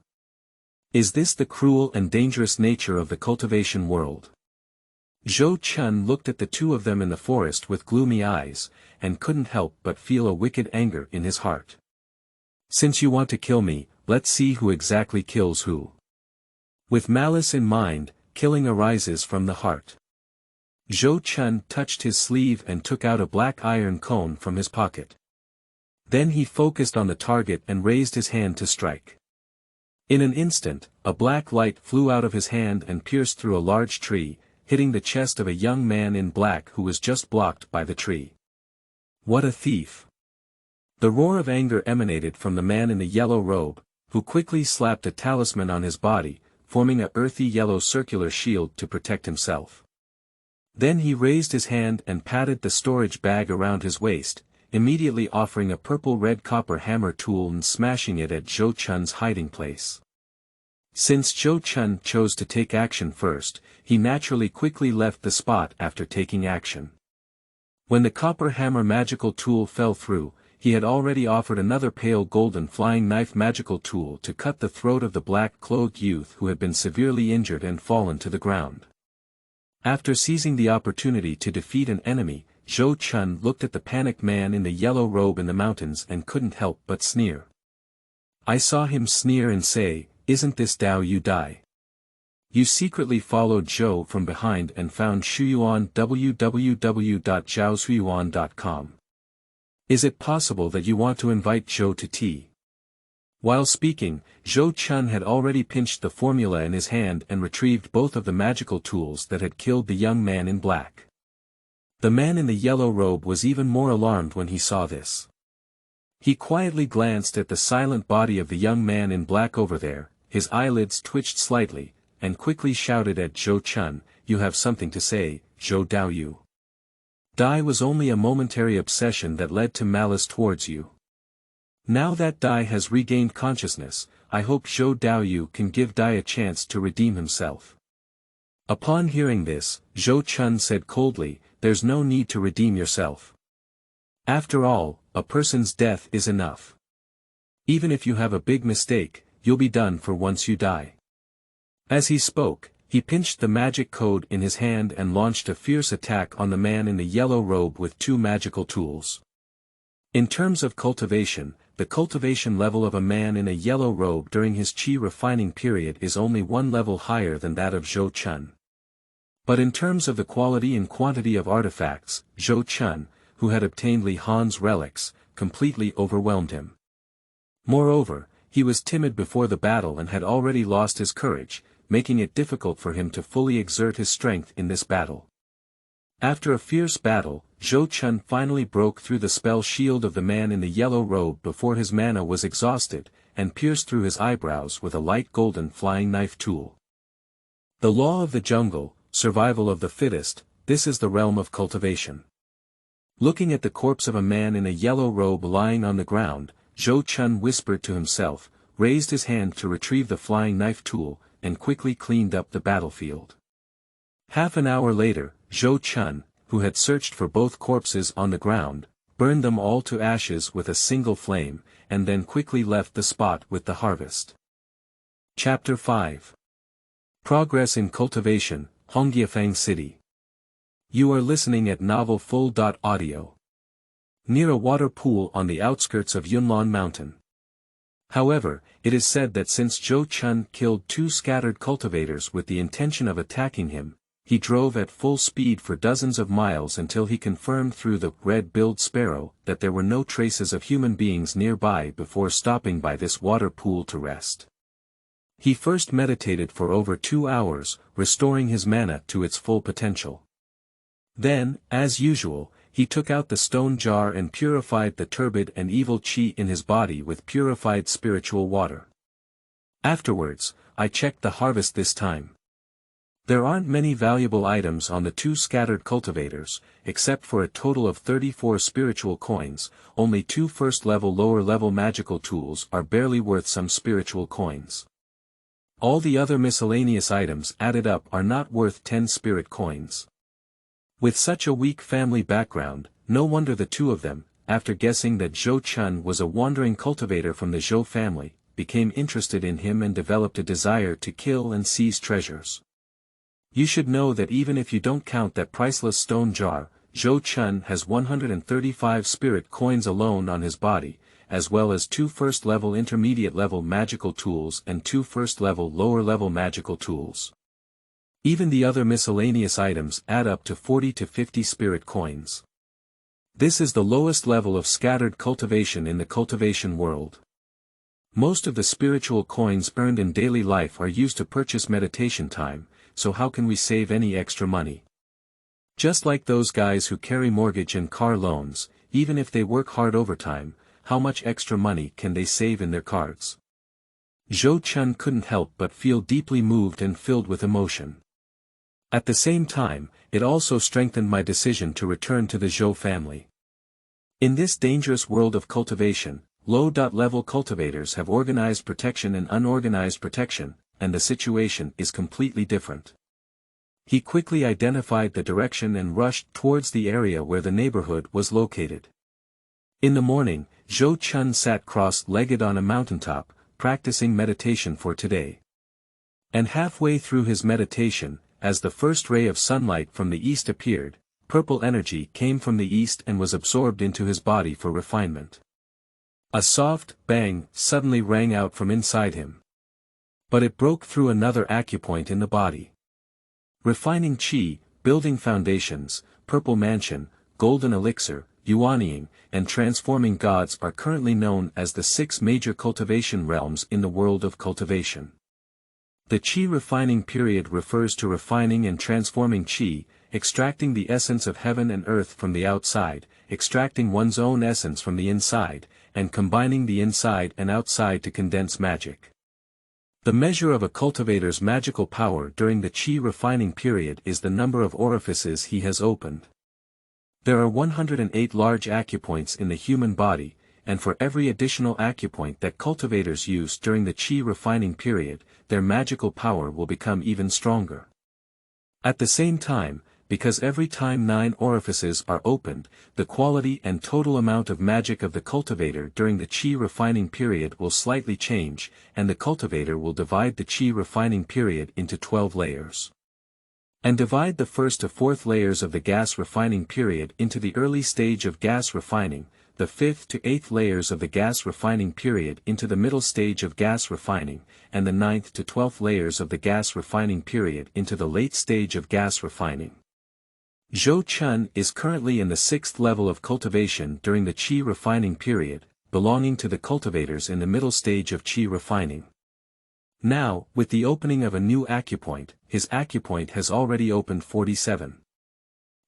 Is this the cruel and dangerous nature of the cultivation world? Zhou Chun looked at the two of them in the forest with gloomy eyes, and couldn't help but feel a wicked anger in his heart. Since you want to kill me, let's see who exactly kills who. With malice in mind, killing arises from the heart. Zhou Chun touched his sleeve and took out a black iron cone from his pocket. Then he focused on the target and raised his hand to strike. In an instant, a black light flew out of his hand and pierced through a large tree, hitting the chest of a young man in black who was just blocked by the tree. What a thief! The roar of anger emanated from the man in the yellow robe, who quickly slapped a talisman on his body, forming a earthy yellow circular shield to protect himself. Then he raised his hand and patted the storage bag around his waist, immediately offering a purple-red copper hammer tool and smashing it at Zhou Chun's hiding place. Since Zhou Chun chose to take action first, he naturally quickly left the spot after taking action. When the copper hammer magical tool fell through, he had already offered another pale golden flying knife magical tool to cut the throat of the black-clothed youth who had been severely injured and fallen to the ground. After seizing the opportunity to defeat an enemy, Zhou Chun looked at the panicked man in the yellow robe in the mountains and couldn't help but sneer. I saw him sneer and say, isn't this Dao Yu Dai? You secretly followed Zhou from behind and found Shuyuan www.zhaoshuyuan.com. Is it possible that you want to invite Zhou to tea? While speaking, Zhou Chun had already pinched the formula in his hand and retrieved both of the magical tools that had killed the young man in black. The man in the yellow robe was even more alarmed when he saw this. He quietly glanced at the silent body of the young man in black over there, his eyelids twitched slightly, and quickly shouted at Zhou Chun, you have something to say, Zhou Daoyu. Dai was only a momentary obsession that led to malice towards you. Now that Dai has regained consciousness, I hope Zhou Daoyu can give Dai a chance to redeem himself. Upon hearing this, Zhou Chun said coldly, there's no need to redeem yourself. After all, a person's death is enough. Even if you have a big mistake, you'll be done for once you die. As he spoke, he pinched the magic code in his hand and launched a fierce attack on the man in the yellow robe with two magical tools. In terms of cultivation, the cultivation level of a man in a yellow robe during his qi refining period is only one level higher than that of Zhou Chun. But in terms of the quality and quantity of artifacts, Zhou Chun, who had obtained Li Han's relics, completely overwhelmed him. Moreover, he was timid before the battle and had already lost his courage, making it difficult for him to fully exert his strength in this battle. After a fierce battle, Zhou Chun finally broke through the spell shield of the man in the yellow robe before his mana was exhausted, and pierced through his eyebrows with a light golden flying knife tool. The law of the jungle, survival of the fittest, this is the realm of cultivation. Looking at the corpse of a man in a yellow robe lying on the ground, Zhou Chun whispered to himself, raised his hand to retrieve the flying knife tool, and quickly cleaned up the battlefield. Half an hour later, Zhou Chun, who had searched for both corpses on the ground, burned them all to ashes with a single flame, and then quickly left the spot with the harvest. Chapter 5. Progress in Cultivation, Hongyafang City. You are listening at novelfull.audio. Near a water pool on the outskirts of Yunlan Mountain. However, it is said that since Zhou Chun killed 2 scattered cultivators with the intention of attacking him, he drove at full speed for dozens of miles until he confirmed through the red-billed sparrow that there were no traces of human beings nearby before stopping by this water pool to rest. He first meditated for over 2 hours, restoring his mana to its full potential. Then, as usual, he took out the stone jar and purified the turbid and evil qi in his body with purified spiritual water. Afterwards, I checked the harvest this time. There aren't many valuable items on the 2 scattered cultivators, except for a total of 34 spiritual coins. Only 2 first-level lower-level magical tools are barely worth some spiritual coins. All the other miscellaneous items added up are not worth 10 spirit coins. With such a weak family background, no wonder the 2 of them, after guessing that Zhou Chun was a wandering cultivator from the Zhou family, became interested in him and developed a desire to kill and seize treasures. You should know that even if you don't count that priceless stone jar, Zhou Chun has 135 spirit coins alone on his body, as well as 2 first-level intermediate-level magical tools and 2 first-level lower-level magical tools. Even the other miscellaneous items add up to 40 to 50 spirit coins. This is the lowest level of scattered cultivation in the cultivation world. Most of the spiritual coins earned in daily life are used to purchase meditation time, so how can we save any extra money? Just like those guys who carry mortgage and car loans, even if they work hard overtime, how much extra money can they save in their cards? Zhou Chun couldn't help but feel deeply moved and filled with emotion. At the same time, it also strengthened my decision to return to the Zhou family. In this dangerous world of cultivation, low-level cultivators have organized protection and unorganized protection, and the situation is completely different. He quickly identified the direction and rushed towards the area where the neighborhood was located. In the morning, Zhou Chun sat cross-legged on a mountaintop, practicing meditation for today. And halfway through his meditation, as the first ray of sunlight from the east appeared, purple energy came from the east and was absorbed into his body for refinement. A soft bang suddenly rang out from inside him. But it broke through another acupoint in the body. Refining qi, building foundations, purple mansion, golden elixir, yuanying, and transforming gods are currently known as the 6 major cultivation realms in the world of cultivation. The qi refining period refers to refining and transforming qi, extracting the essence of heaven and earth from the outside, extracting one's own essence from the inside, and combining the inside and outside to condense magic. The measure of a cultivator's magical power during the qi refining period is the number of orifices he has opened. There are 108 large acupoints in the human body, and for every additional acupoint that cultivators use during the qi refining period, their magical power will become even stronger. At the same time, because every time 9 orifices are opened, the quality and total amount of magic of the cultivator during the qi refining period will slightly change, and the cultivator will divide the qi refining period into 12 layers. And divide the first to fourth layers of the gas refining period into the early stage of gas refining, the 5th to 8th layers of the gas refining period into the middle stage of gas refining, and the 9th to 12th layers of the gas refining period into the late stage of gas refining. Zhou Chun is currently in the 6th level of cultivation during the qi refining period, belonging to the cultivators in the middle stage of qi refining. Now, with the opening of a new acupoint, his acupoint has already opened 47.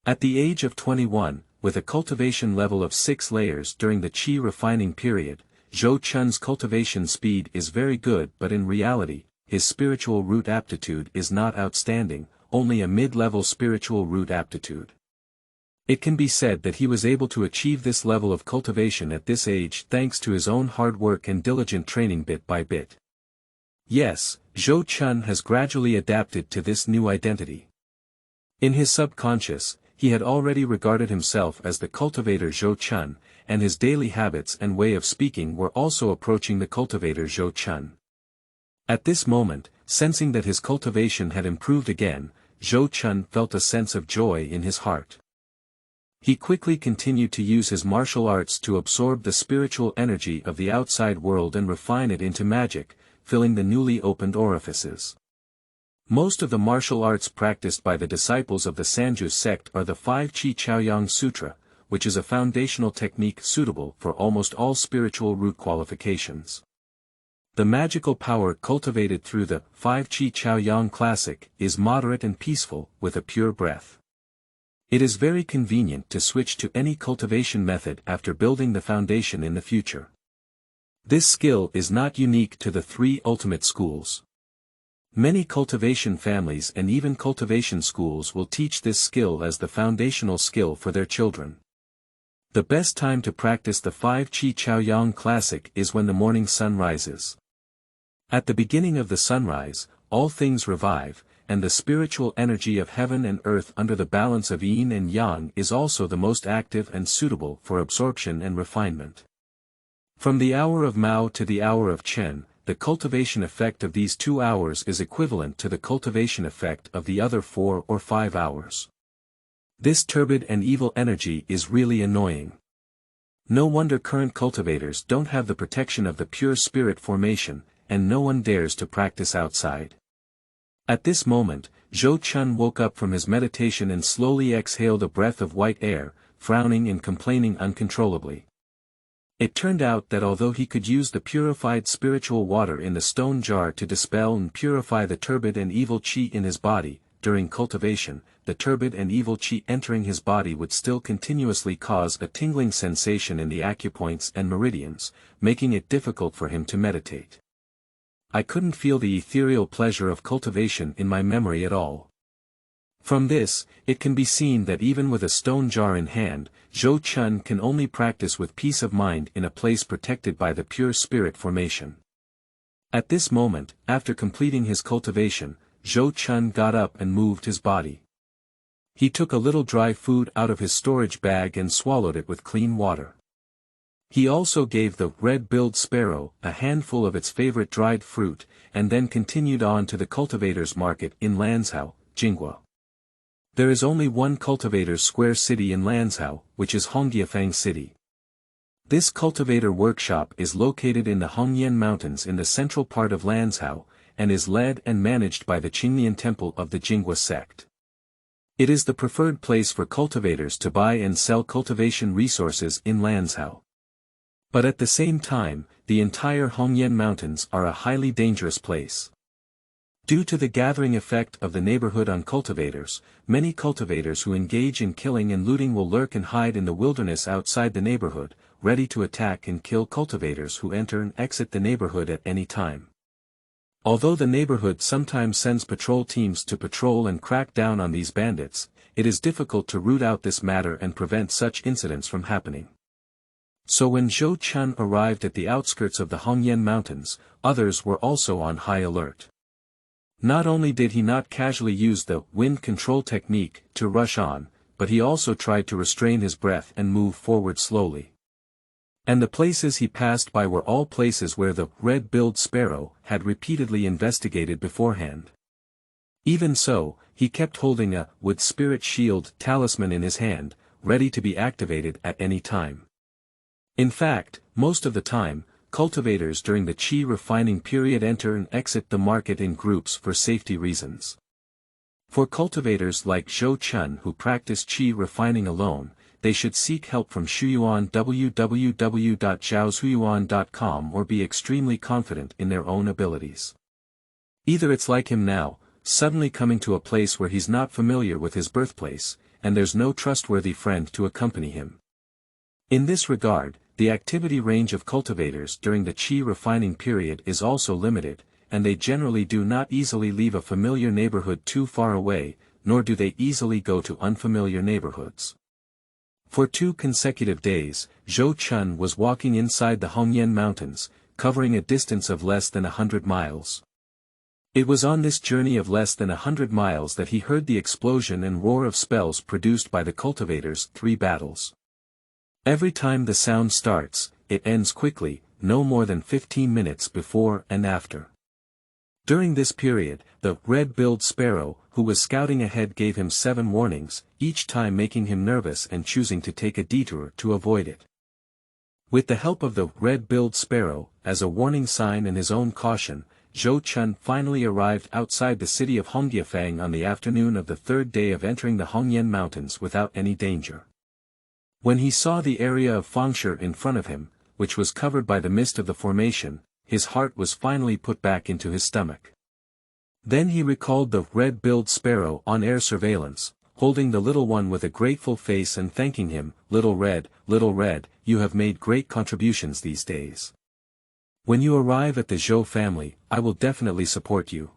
At the age of 21, with a cultivation level of 6 layers during the qi refining period, Zhou Chun's cultivation speed is very good, but in reality, his spiritual root aptitude is not outstanding, only a mid-level spiritual root aptitude. It can be said that he was able to achieve this level of cultivation at this age thanks to his own hard work and diligent training bit by bit. Yes, Zhou Chun has gradually adapted to this new identity. In his subconscious, he had already regarded himself as the cultivator Zhou Chun, and his daily habits and way of speaking were also approaching the cultivator Zhou Chun. At this moment, sensing that his cultivation had improved again, Zhou Chun felt a sense of joy in his heart. He quickly continued to use his martial arts to absorb the spiritual energy of the outside world and refine it into magic, filling the newly opened orifices. Most of the martial arts practiced by the disciples of the Sanju sect are the 5 Qi Chaoyang Sutra, which is a foundational technique suitable for almost all spiritual root qualifications. The magical power cultivated through the 5 Qi Chaoyang Classic is moderate and peaceful, with a pure breath. It is very convenient to switch to any cultivation method after building the foundation in the future. This skill is not unique to the 3 ultimate schools. Many cultivation families and even cultivation schools will teach this skill as the foundational skill for their children. The best time to practice the 5 Qi Chaoyang Classic is when the morning sun rises. At the beginning of the sunrise, all things revive, and the spiritual energy of heaven and earth under the balance of yin and yang is also the most active and suitable for absorption and refinement. From the hour of Mao to the hour of Chen, the cultivation effect of these 2 hours is equivalent to the cultivation effect of the other 4 or 5 hours. This turbid and evil energy is really annoying. No wonder current cultivators don't have the protection of the pure spirit formation, and no one dares to practice outside. At this moment, Zhou Chun woke up from his meditation and slowly exhaled a breath of white air, frowning and complaining uncontrollably. It turned out that although he could use the purified spiritual water in the stone jar to dispel and purify the turbid and evil qi in his body, during cultivation, the turbid and evil qi entering his body would still continuously cause a tingling sensation in the acupoints and meridians, making it difficult for him to meditate. I couldn't feel the ethereal pleasure of cultivation in my memory at all. From this, it can be seen that even with a stone jar in hand, Zhou Chun can only practice with peace of mind in a place protected by the pure spirit formation. At this moment, after completing his cultivation, Zhou Chun got up and moved his body. He took a little dry food out of his storage bag and swallowed it with clean water. He also gave the red-billed sparrow a handful of its favorite dried fruit, and then continued on to the cultivators' market in Lanzhou, Jinghua. There is only one cultivator's square city in Lanzhou, which is Hongyafang city. This cultivator workshop is located in the Hongyan Mountains in the central part of Lanzhou, and is led and managed by the Qingyun temple of the Jinghua sect. It is the preferred place for cultivators to buy and sell cultivation resources in Lanzhou. But at the same time, the entire Hongyan Mountains are a highly dangerous place. Due to the gathering effect of the neighborhood on cultivators, many cultivators who engage in killing and looting will lurk and hide in the wilderness outside the neighborhood, ready to attack and kill cultivators who enter and exit the neighborhood at any time. Although the neighborhood sometimes sends patrol teams to patrol and crack down on these bandits, it is difficult to root out this matter and prevent such incidents from happening. So when Zhou Chun arrived at the outskirts of the Hongyan Mountains, others were also on high alert. Not only did he not casually use the wind control technique to rush on, but he also tried to restrain his breath and move forward slowly. And the places he passed by were all places where the red-billed sparrow had repeatedly investigated beforehand. Even so, he kept holding a wood spirit shield talisman in his hand, ready to be activated at any time. In fact, most of the time, cultivators during the qi refining period enter and exit the market in groups for safety reasons. For cultivators like Zhou Chun who practice qi refining alone, they should seek help from Shuyuan www.zhaoshuyuan.com or be extremely confident in their own abilities. Either it's like him now, suddenly coming to a place where he's not familiar with his birthplace, and there's no trustworthy friend to accompany him. In this regard, the activity range of cultivators during the qi refining period is also limited, and they generally do not easily leave a familiar neighborhood too far away, nor do they easily go to unfamiliar neighborhoods. For 2 consecutive days, Zhou Chun was walking inside the Hongyafang mountains, covering a distance of less than 100 miles. It was on this journey of less than 100 miles that he heard the explosion and roar of spells produced by the cultivators' 3 battles. Every time the sound starts, it ends quickly, no more than 15 minutes before and after. During this period, the red-billed sparrow, who was scouting ahead gave him 7 warnings, each time making him nervous and choosing to take a detour to avoid it. With the help of the red-billed sparrow, as a warning sign and his own caution, Zhou Chun finally arrived outside the city of Hongyafang on the afternoon of the 3rd day of entering the Hongyafang mountains without any danger. When he saw the area of Fangshe in front of him, which was covered by the mist of the formation, his heart was finally put back into his stomach. Then he recalled the red-billed sparrow on air surveillance, holding the little one with a grateful face and thanking him, Little Red, you have made great contributions these days. When you arrive at the Zhou family, I will definitely support you.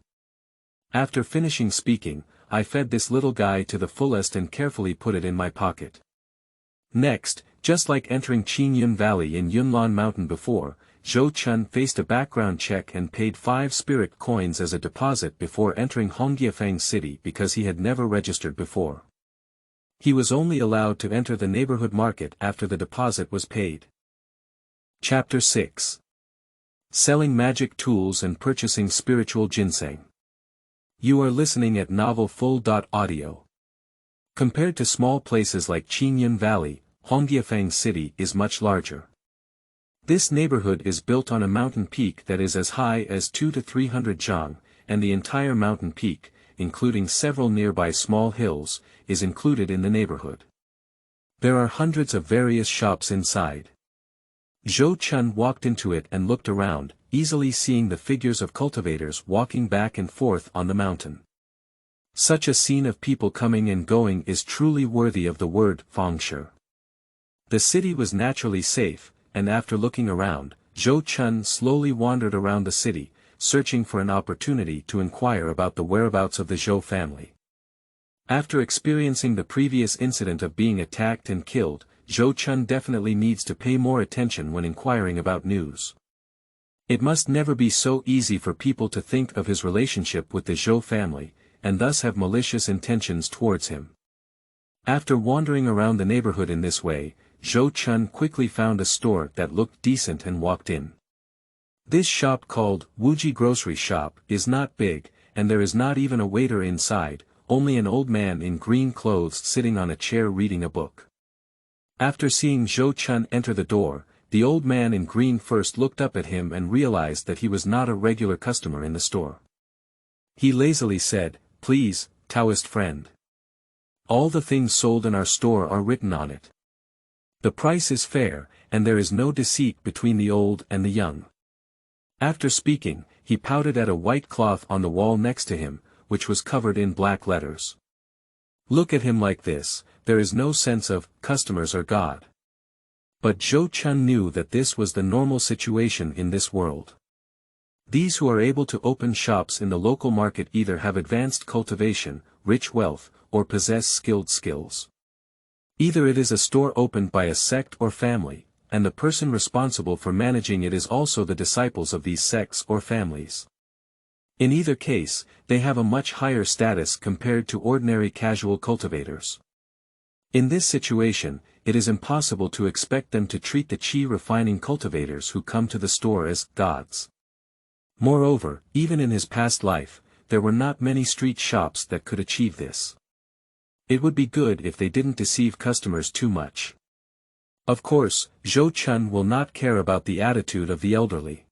After finishing speaking, I fed this little guy to the fullest and carefully put it in my pocket. Next, just like entering Qingyun Valley in Yunlan Mountain before, Zhou Chun faced a background check and paid 5 spirit coins as a deposit before entering Hongyafang city because he had never registered before. He was only allowed to enter the neighborhood market after the deposit was paid. Chapter 6. Selling magic tools and purchasing spiritual ginseng. You are listening at novelfull.audio. Compared to small places like Qingyun Valley, Hongyafang city is much larger. This neighborhood is built on a mountain peak that is as high as 200 to 300 zhang, and the entire mountain peak, including several nearby small hills, is included in the neighborhood. There are hundreds of various shops inside. Zhou Chun walked into it and looked around, easily seeing the figures of cultivators walking back and forth on the mountain. Such a scene of people coming and going is truly worthy of the word Fangshe. The city was naturally safe, and after looking around, Zhou Chun slowly wandered around the city, searching for an opportunity to inquire about the whereabouts of the Zhou family. After experiencing the previous incident of being attacked and killed, Zhou Chun definitely needs to pay more attention when inquiring about news. It must never be so easy for people to think of his relationship with the Zhou family, and thus have malicious intentions towards him. After wandering around the neighborhood in this way, Zhou Chun quickly found a store that looked decent and walked in. This shop called Wuji Grocery Shop is not big, and there is not even a waiter inside, only an old man in green clothes sitting on a chair reading a book. After seeing Zhou Chun enter the door, the old man in green first looked up at him and realized that he was not a regular customer in the store. He lazily said, "Please, Taoist friend. All the things sold in our store are written on it. The price is fair, and there is no deceit between the old and the young." After speaking, he pouted at a white cloth on the wall next to him, which was covered in black letters. Look at him like this, there is no sense of, customers are God. But Zhou Chun knew that this was the normal situation in this world. These who are able to open shops in the local market either have advanced cultivation, rich wealth, or possess skilled skills. Either it is a store opened by a sect or family, and the person responsible for managing it is also the disciples of these sects or families. In either case, they have a much higher status compared to ordinary casual cultivators. In this situation, it is impossible to expect them to treat the qi refining cultivators who come to the store as gods. Moreover, even in his past life, there were not many street shops that could achieve this. It would be good if they didn't deceive customers too much. Of course, Zhou Chun will not care about the attitude of the elderly.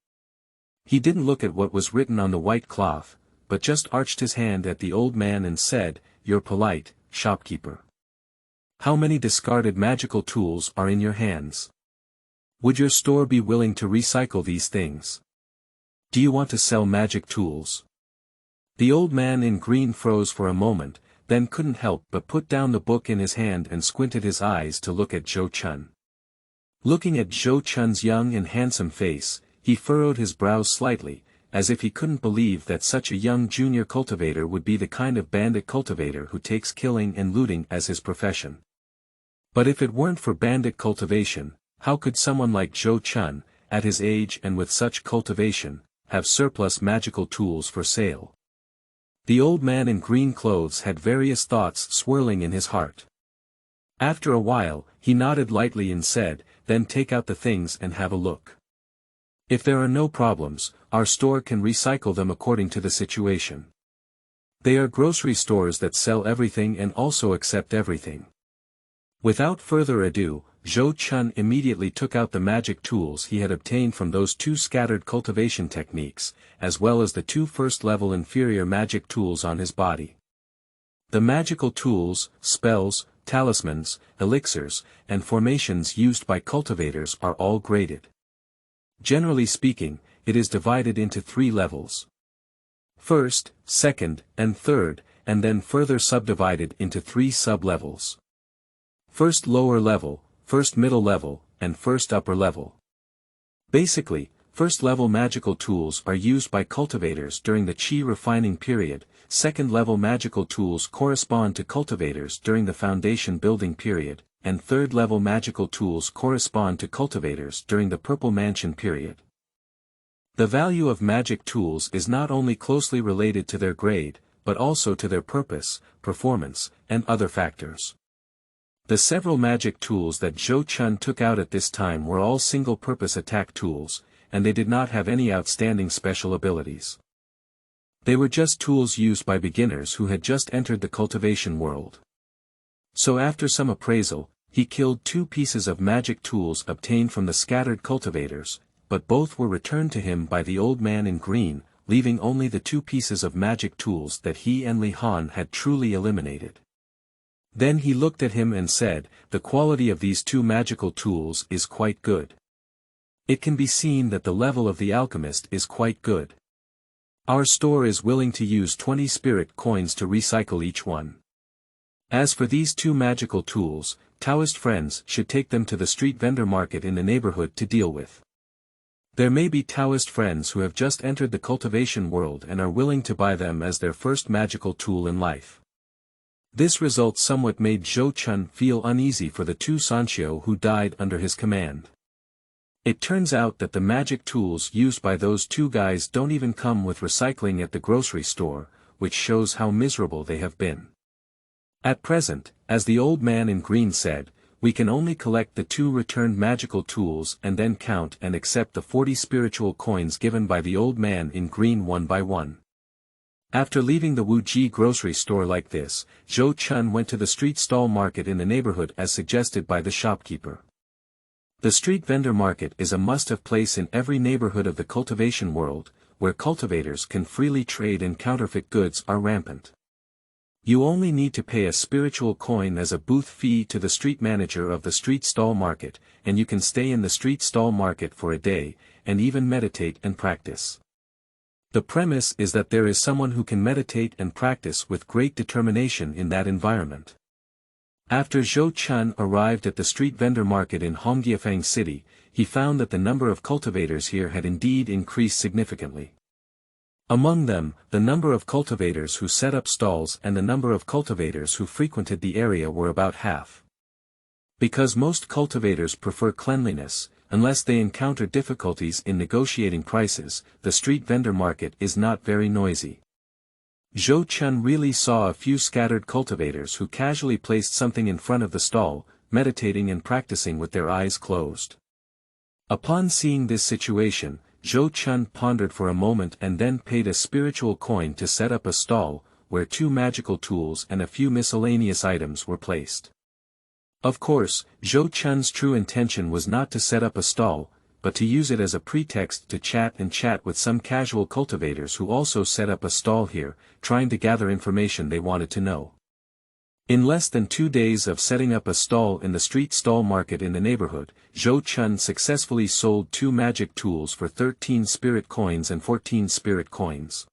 He didn't look at what was written on the white cloth, but just arched his hand at the old man and said, "You're polite, shopkeeper. How many discarded magical tools are in your hands? Would your store be willing to recycle these things? Do you want to sell magic tools?" The old man in green froze for a moment, then couldn't help but put down the book in his hand and squinted his eyes to look at Zhou Chun. Looking at Zhou Chun's young and handsome face, he furrowed his brows slightly, as if he couldn't believe that such a young junior cultivator would be the kind of bandit cultivator who takes killing and looting as his profession. But if it weren't for bandit cultivation, how could someone like Zhou Chun, at his age and with such cultivation, have surplus magical tools for sale? The old man in green clothes had various thoughts swirling in his heart. After a while, he nodded lightly and said, "Then take out the things and have a look. If there are no problems, our store can recycle them according to the situation. They are grocery stores that sell everything and also accept everything." Without further ado, Zhou Chun immediately took out the magic tools he had obtained from those two scattered cultivation techniques, as well as the two first-level inferior magic tools on his body. The magical tools, spells, talismans, elixirs, and formations used by cultivators are all graded. Generally speaking, it is divided into 3 levels. First, second, and third, and then further subdivided into 3 sub-levels. First lower level, first middle level, and first upper level. Basically, first-level magical tools are used by cultivators during the Qi refining period, second-level magical tools correspond to cultivators during the foundation building period, and third-level magical tools correspond to cultivators during the Purple Mansion period. The value of magic tools is not only closely related to their grade, but also to their purpose, performance, and other factors. The several magic tools that Zhou Chun took out at this time were all single-purpose attack tools, and they did not have any outstanding special abilities. They were just tools used by beginners who had just entered the cultivation world. So after some appraisal, he killed 2 pieces of magic tools obtained from the scattered cultivators, but both were returned to him by the old man in green, leaving only the 2 pieces of magic tools that he and Li Han had truly eliminated. Then he looked at him and said, "The quality of these 2 magical tools is quite good. It can be seen that the level of the alchemist is quite good. Our store is willing to use 20 spirit coins to recycle each one. As for these 2 magical tools, Taoist friends should take them to the street vendor market in the neighborhood to deal with. There may be Taoist friends who have just entered the cultivation world and are willing to buy them as their first magical tool in life." This result somewhat made Zhou Chun feel uneasy for the 2 Sanxiu who died under his command. It turns out that the magic tools used by those 2 guys don't even come with recycling at the grocery store, which shows how miserable they have been. At present, as the old man in green said, we can only collect the 2 returned magical tools and then count and accept the 40 spiritual coins given by the old man in green one by one. After leaving the Wuji grocery store like this, Zhou Chun went to the street stall market in the neighborhood as suggested by the shopkeeper. The street vendor market is a must-have place in every neighborhood of the cultivation world, where cultivators can freely trade and counterfeit goods are rampant. You only need to pay a spiritual coin as a booth fee to the street manager of the street stall market, and you can stay in the street stall market for a day, and even meditate and practice. The premise is that there is someone who can meditate and practice with great determination in that environment. After Zhou Chun arrived at the street vendor market in Hongyafang city, he found that the number of cultivators here had indeed increased significantly. Among them, the number of cultivators who set up stalls and the number of cultivators who frequented the area were about half. Because most cultivators prefer cleanliness, unless they encounter difficulties in negotiating prices, the street vendor market is not very noisy. Zhou Chun really saw a few scattered cultivators who casually placed something in front of the stall, meditating and practicing with their eyes closed. Upon seeing this situation, Zhou Chun pondered for a moment and then paid a spiritual coin to set up a stall, where 2 magical tools and a few miscellaneous items were placed. Of course, Zhou Chun's true intention was not to set up a stall, but to use it as a pretext to chat with some casual cultivators who also set up a stall here, trying to gather information they wanted to know. In less than 2 days of setting up a stall in the street stall market in the neighborhood, Zhou Chun successfully sold 2 magic tools for 13 spirit coins and 14 spirit coins.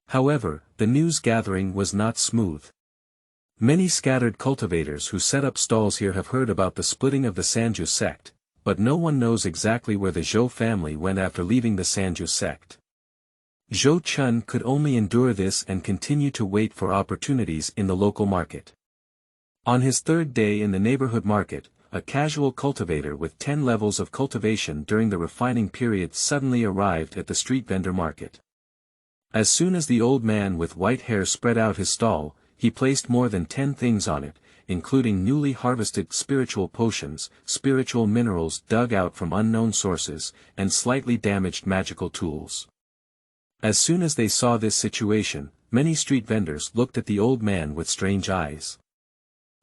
However, the news gathering was not smooth. Many scattered cultivators who set up stalls here have heard about the splitting of the Sanju sect, but no one knows exactly where the Zhou family went after leaving the Sanju sect. Zhou Chun could only endure this and continue to wait for opportunities in the local market. On his 3rd day in the neighborhood market, a casual cultivator with 10 levels of cultivation during the refining period suddenly arrived at the street vendor market. As soon as the old man with white hair spread out his stall, he placed more than 10 things on it, including newly harvested spiritual potions, spiritual minerals dug out from unknown sources, and slightly damaged magical tools. As soon as they saw this situation, many street vendors looked at the old man with strange eyes.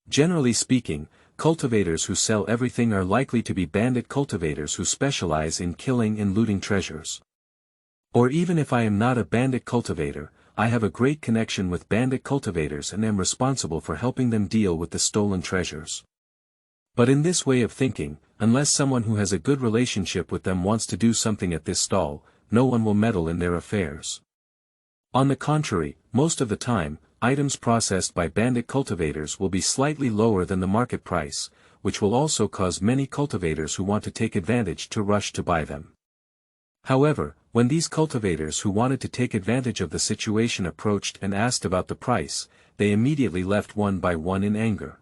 Generally speaking, cultivators who sell everything are likely to be bandit cultivators who specialize in killing and looting treasures. Or even if I am not a bandit cultivator, I have a great connection with bandit cultivators and am responsible for helping them deal with the stolen treasures. But in this way of thinking, unless someone who has a good relationship with them wants to do something at this stall, no one will meddle in their affairs. On the contrary, most of the time, items processed by bandit cultivators will be slightly lower than the market price, which will also cause many cultivators who want to take advantage to rush to buy them. However, when these cultivators who wanted to take advantage of the situation approached and asked about the price, they immediately left one by one in anger.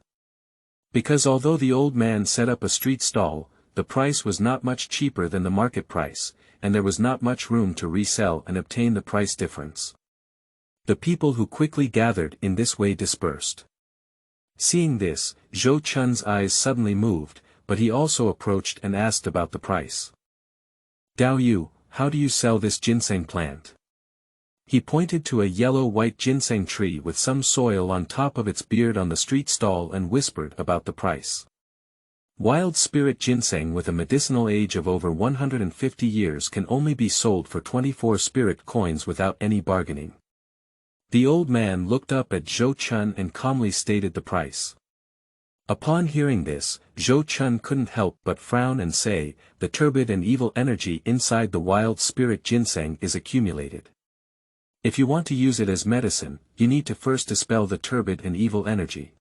Because although the old man set up a street stall, the price was not much cheaper than the market price, and there was not much room to resell and obtain the price difference. The people who quickly gathered in this way dispersed. Seeing this, Zhou Chun's eyes suddenly moved, but he also approached and asked about the price. "Dao Yu, how do you sell this ginseng plant?" He pointed to a yellow-white ginseng tree with some soil on top of its beard on the street stall and whispered about the price. Wild spirit ginseng with a medicinal age of over 150 years can only be sold for 24 spirit coins without any bargaining. The old man looked up at Zhou Chun and calmly stated the price. Upon hearing this, Zhou Chun couldn't help but frown and say, "The turbid and evil energy inside the wild spirit ginseng is accumulated. If you want to use it as medicine, you need to first dispel the turbid and evil energy.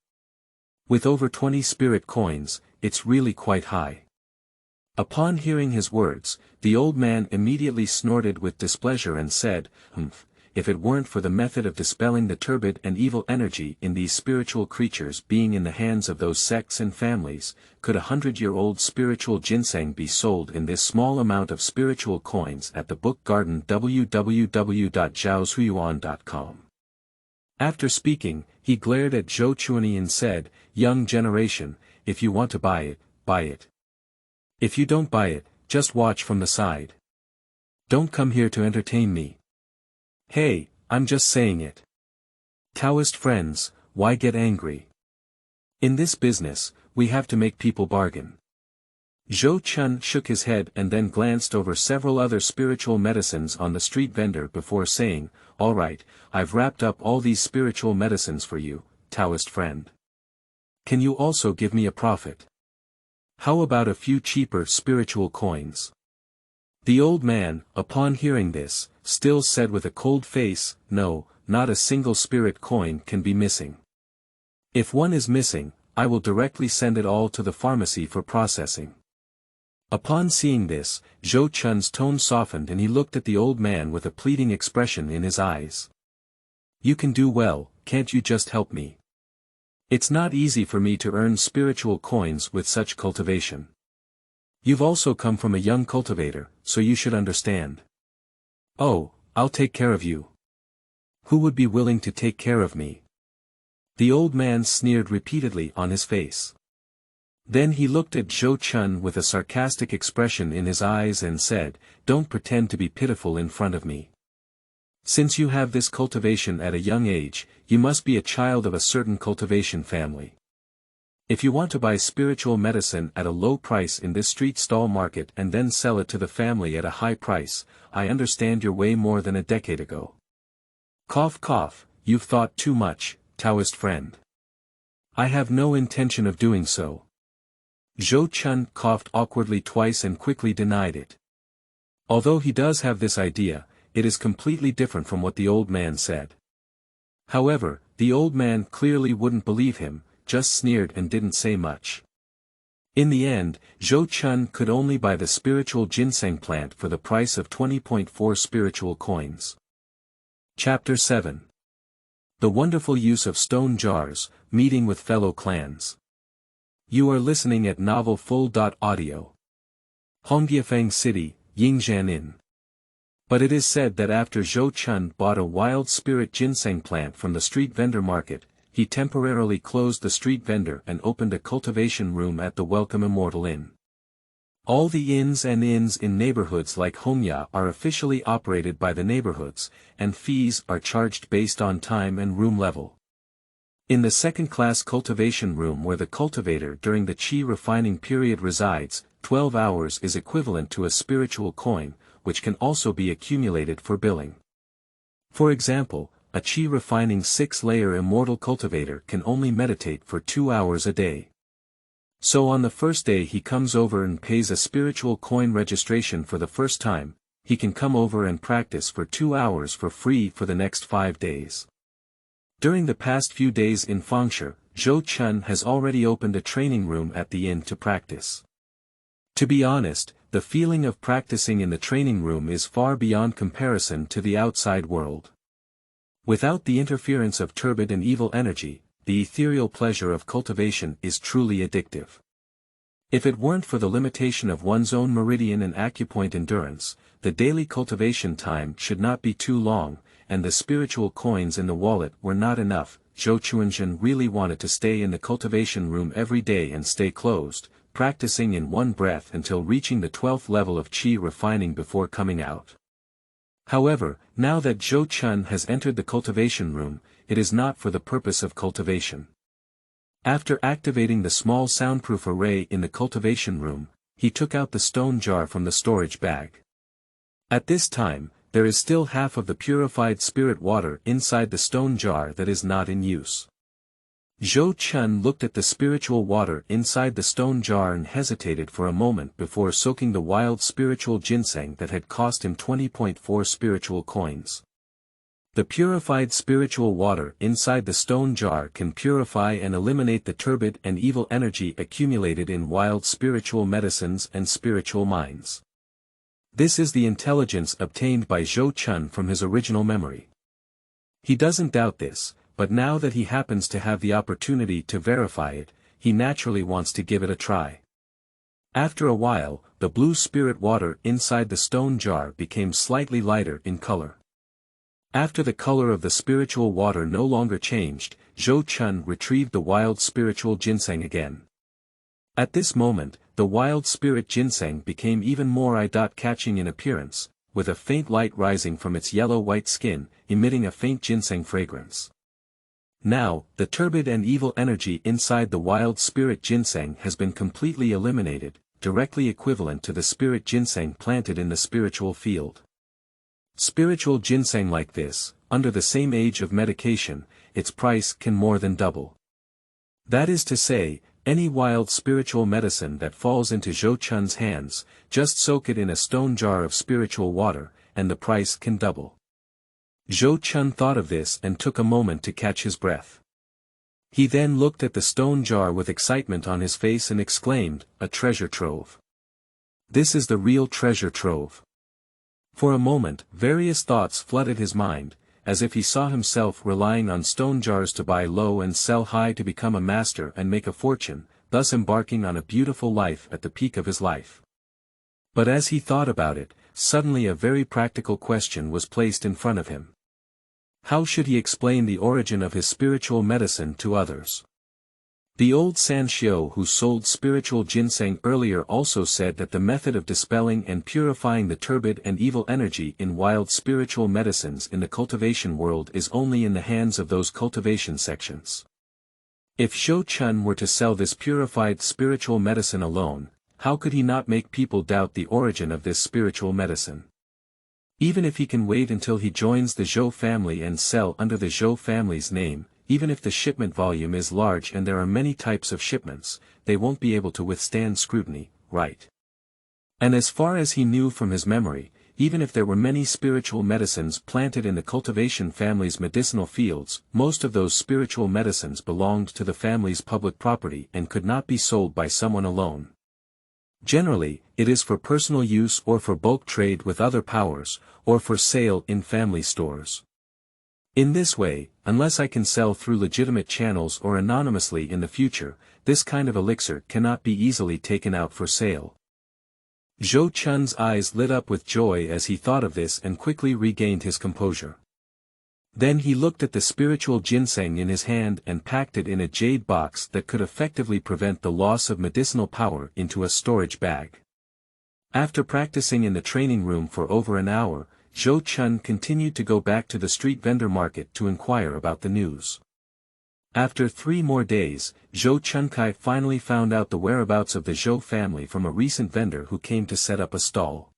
With over 20 spirit coins, it's really quite high." Upon hearing his words, the old man immediately snorted with displeasure and said, "If it weren't for the method of dispelling the turbid and evil energy in these spiritual creatures being in the hands of those sects and families, could a 100-year-old spiritual ginseng be sold in this small amount of spiritual coins at the book garden www.zhaoshuyuan.com. After speaking, he glared at Zhou Chuani and said, "Young generation, if you want to buy it, buy it. If you don't buy it, just watch from the side. Don't come here to entertain me. Hey, I'm just saying it. Taoist friends, why get angry? In this business, we have to make people bargain." Zhou Chun shook his head and then glanced over several other spiritual medicines on the street vendor before saying, "All right, I've wrapped up all these spiritual medicines for you, Taoist friend. Can you also give me a profit? How about a few cheaper spiritual coins?" The old man, upon hearing this, still said with a cold face, "No, not a single spirit coin can be missing. If one is missing, I will directly send it all to the pharmacy for processing." Upon seeing this, Zhou Chun's tone softened and he looked at the old man with a pleading expression in his eyes. "You can do well, can't you just help me? It's not easy for me to earn spiritual coins with such cultivation. You've also come from a young cultivator, so you should understand." "Oh, I'll take care of you. Who would be willing to take care of me?" The old man sneered repeatedly on his face. Then he looked at Zhou Chun with a sarcastic expression in his eyes and said, "Don't pretend to be pitiful in front of me. Since you have this cultivation at a young age, you must be a child of a certain cultivation family. If you want to buy spiritual medicine at a low price in this street stall market and then sell it to the family at a high price, I understand your way more than a decade ago. Cough cough, you've thought too much, Taoist friend. I have no intention of doing so. Zhou Chun coughed awkwardly twice and quickly denied it. Although he does have this idea, it is completely different from what the old man said. However, the old man clearly wouldn't believe him, just sneered and didn't say much. In the end, Zhou Chun could only buy the spiritual ginseng plant for the price of 20.4 spiritual coins. Chapter 7. The wonderful use of stone jars, meeting with fellow clans. You are listening at Novel Full.audio. Hongyafang City, Yingzhan. But it is said that after Zhou Chun bought a wild spirit ginseng plant from the street vendor market, he temporarily closed the street vendor and opened a cultivation room at the welcome Immortal Inn. All the inns in neighborhoods like Hongya are officially operated by the neighborhoods, and fees are charged based on time and room level. In the second-class cultivation room where the cultivator during the qi refining period resides, 12 hours is equivalent to a spiritual coin, which can also be accumulated for billing. For example, a qi refining 6-layer immortal cultivator can only meditate for 2 hours a day. So on the first day he comes over and pays a spiritual coin registration for the first time, he can come over and practice for 2 hours for free for the next 5 days. During the past few days in Fangshi, Zhou Chun has already opened a training room at the inn to practice. To be honest, the feeling of practicing in the training room is far beyond comparison to the outside world. Without the interference of turbid and evil energy, the ethereal pleasure of cultivation is truly addictive. If it weren't for the limitation of one's own meridian and acupoint endurance, the daily cultivation time should not be too long, and the spiritual coins in the wallet were not enough. Zhou Chuanzhen really wanted to stay in the cultivation room every day and stay closed, practicing in one breath until reaching the 12th level of qi refining before coming out. However, now that Zhou Chun has entered the cultivation room, it is not for the purpose of cultivation. After activating the small soundproof array in the cultivation room, he took out the stone jar from the storage bag. At this time, there is still half of the purified spirit water inside the stone jar that is not in use. Zhou Chun looked at the spiritual water inside the stone jar and hesitated for a moment before soaking the wild spiritual ginseng that had cost him 20.4 spiritual coins. The purified spiritual water inside the stone jar can purify and eliminate the turbid and evil energy accumulated in wild spiritual medicines and spiritual mines. This is the intelligence obtained by Zhou Chun from his original memory. He doesn't doubt this, but now that he happens to have the opportunity to verify it, he naturally wants to give it a try. After a while, the blue spirit water inside the stone jar became slightly lighter in color. After the color of the spiritual water no longer changed, Zhou Chun retrieved the wild spiritual ginseng again. At this moment, the wild spirit ginseng became even more eye-catching in appearance, with a faint light rising from its yellow-white skin, emitting a faint ginseng fragrance. Now, the turbid and evil energy inside the wild spirit ginseng has been completely eliminated, directly equivalent to the spirit ginseng planted in the spiritual field. Spiritual ginseng like this, under the same age of medication, its price can more than double. That is to say, any wild spiritual medicine that falls into Zhou Chun's hands, just soak it in a stone jar of spiritual water, and the price can double. Zhou Chun thought of this and took a moment to catch his breath. He then looked at the stone jar with excitement on his face and exclaimed, "A treasure trove. This is the real treasure trove." For a moment, various thoughts flooded his mind, as if he saw himself relying on stone jars to buy low and sell high to become a master and make a fortune, thus embarking on a beautiful life at the peak of his life. But as he thought about it, suddenly a very practical question was placed in front of him. How should he explain the origin of his spiritual medicine to others? The old Xianxia who sold spiritual ginseng earlier also said that the method of dispelling and purifying the turbid and evil energy in wild spiritual medicines in the cultivation world is only in the hands of those cultivation sections. If Zhou Chun were to sell this purified spiritual medicine alone, how could he not make people doubt the origin of this spiritual medicine? Even if he can wait until he joins the Zhou family and sell under the Zhou family's name, even if the shipment volume is large and there are many types of shipments, they won't be able to withstand scrutiny, right? And as far as he knew from his memory, even if there were many spiritual medicines planted in the cultivation family's medicinal fields, most of those spiritual medicines belonged to the family's public property and could not be sold by someone alone. Generally, it is for personal use or for bulk trade with other powers, or for sale in family stores. In this way, unless I can sell through legitimate channels or anonymously in the future, this kind of elixir cannot be easily taken out for sale. Zhou Chun's eyes lit up with joy as he thought of this and quickly regained his composure. Then he looked at the spiritual ginseng in his hand and packed it in a jade box that could effectively prevent the loss of medicinal power into a storage bag. After practicing in the training room for over an hour, Zhou Chun continued to go back to the street vendor market to inquire about the news. After 3 more days, Zhou Chunkai finally found out the whereabouts of the Zhou family from a recent vendor who came to set up a stall.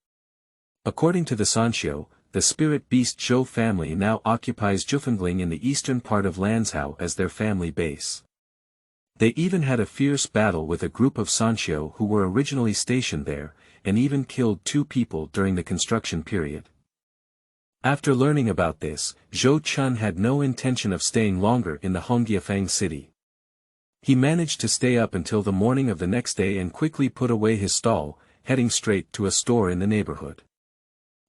According to the Xianxia, the Spirit Beast Zhou family now occupies Zhufengling in the eastern part of Lanzhou as their family base. They even had a fierce battle with a group of Xianxia who were originally stationed there, and even killed 2 people during the construction period. After learning about this, Zhou Chun had no intention of staying longer in the Hongyafang city. He managed to stay up until the morning of the next day and quickly put away his stall, heading straight to a store in the neighborhood.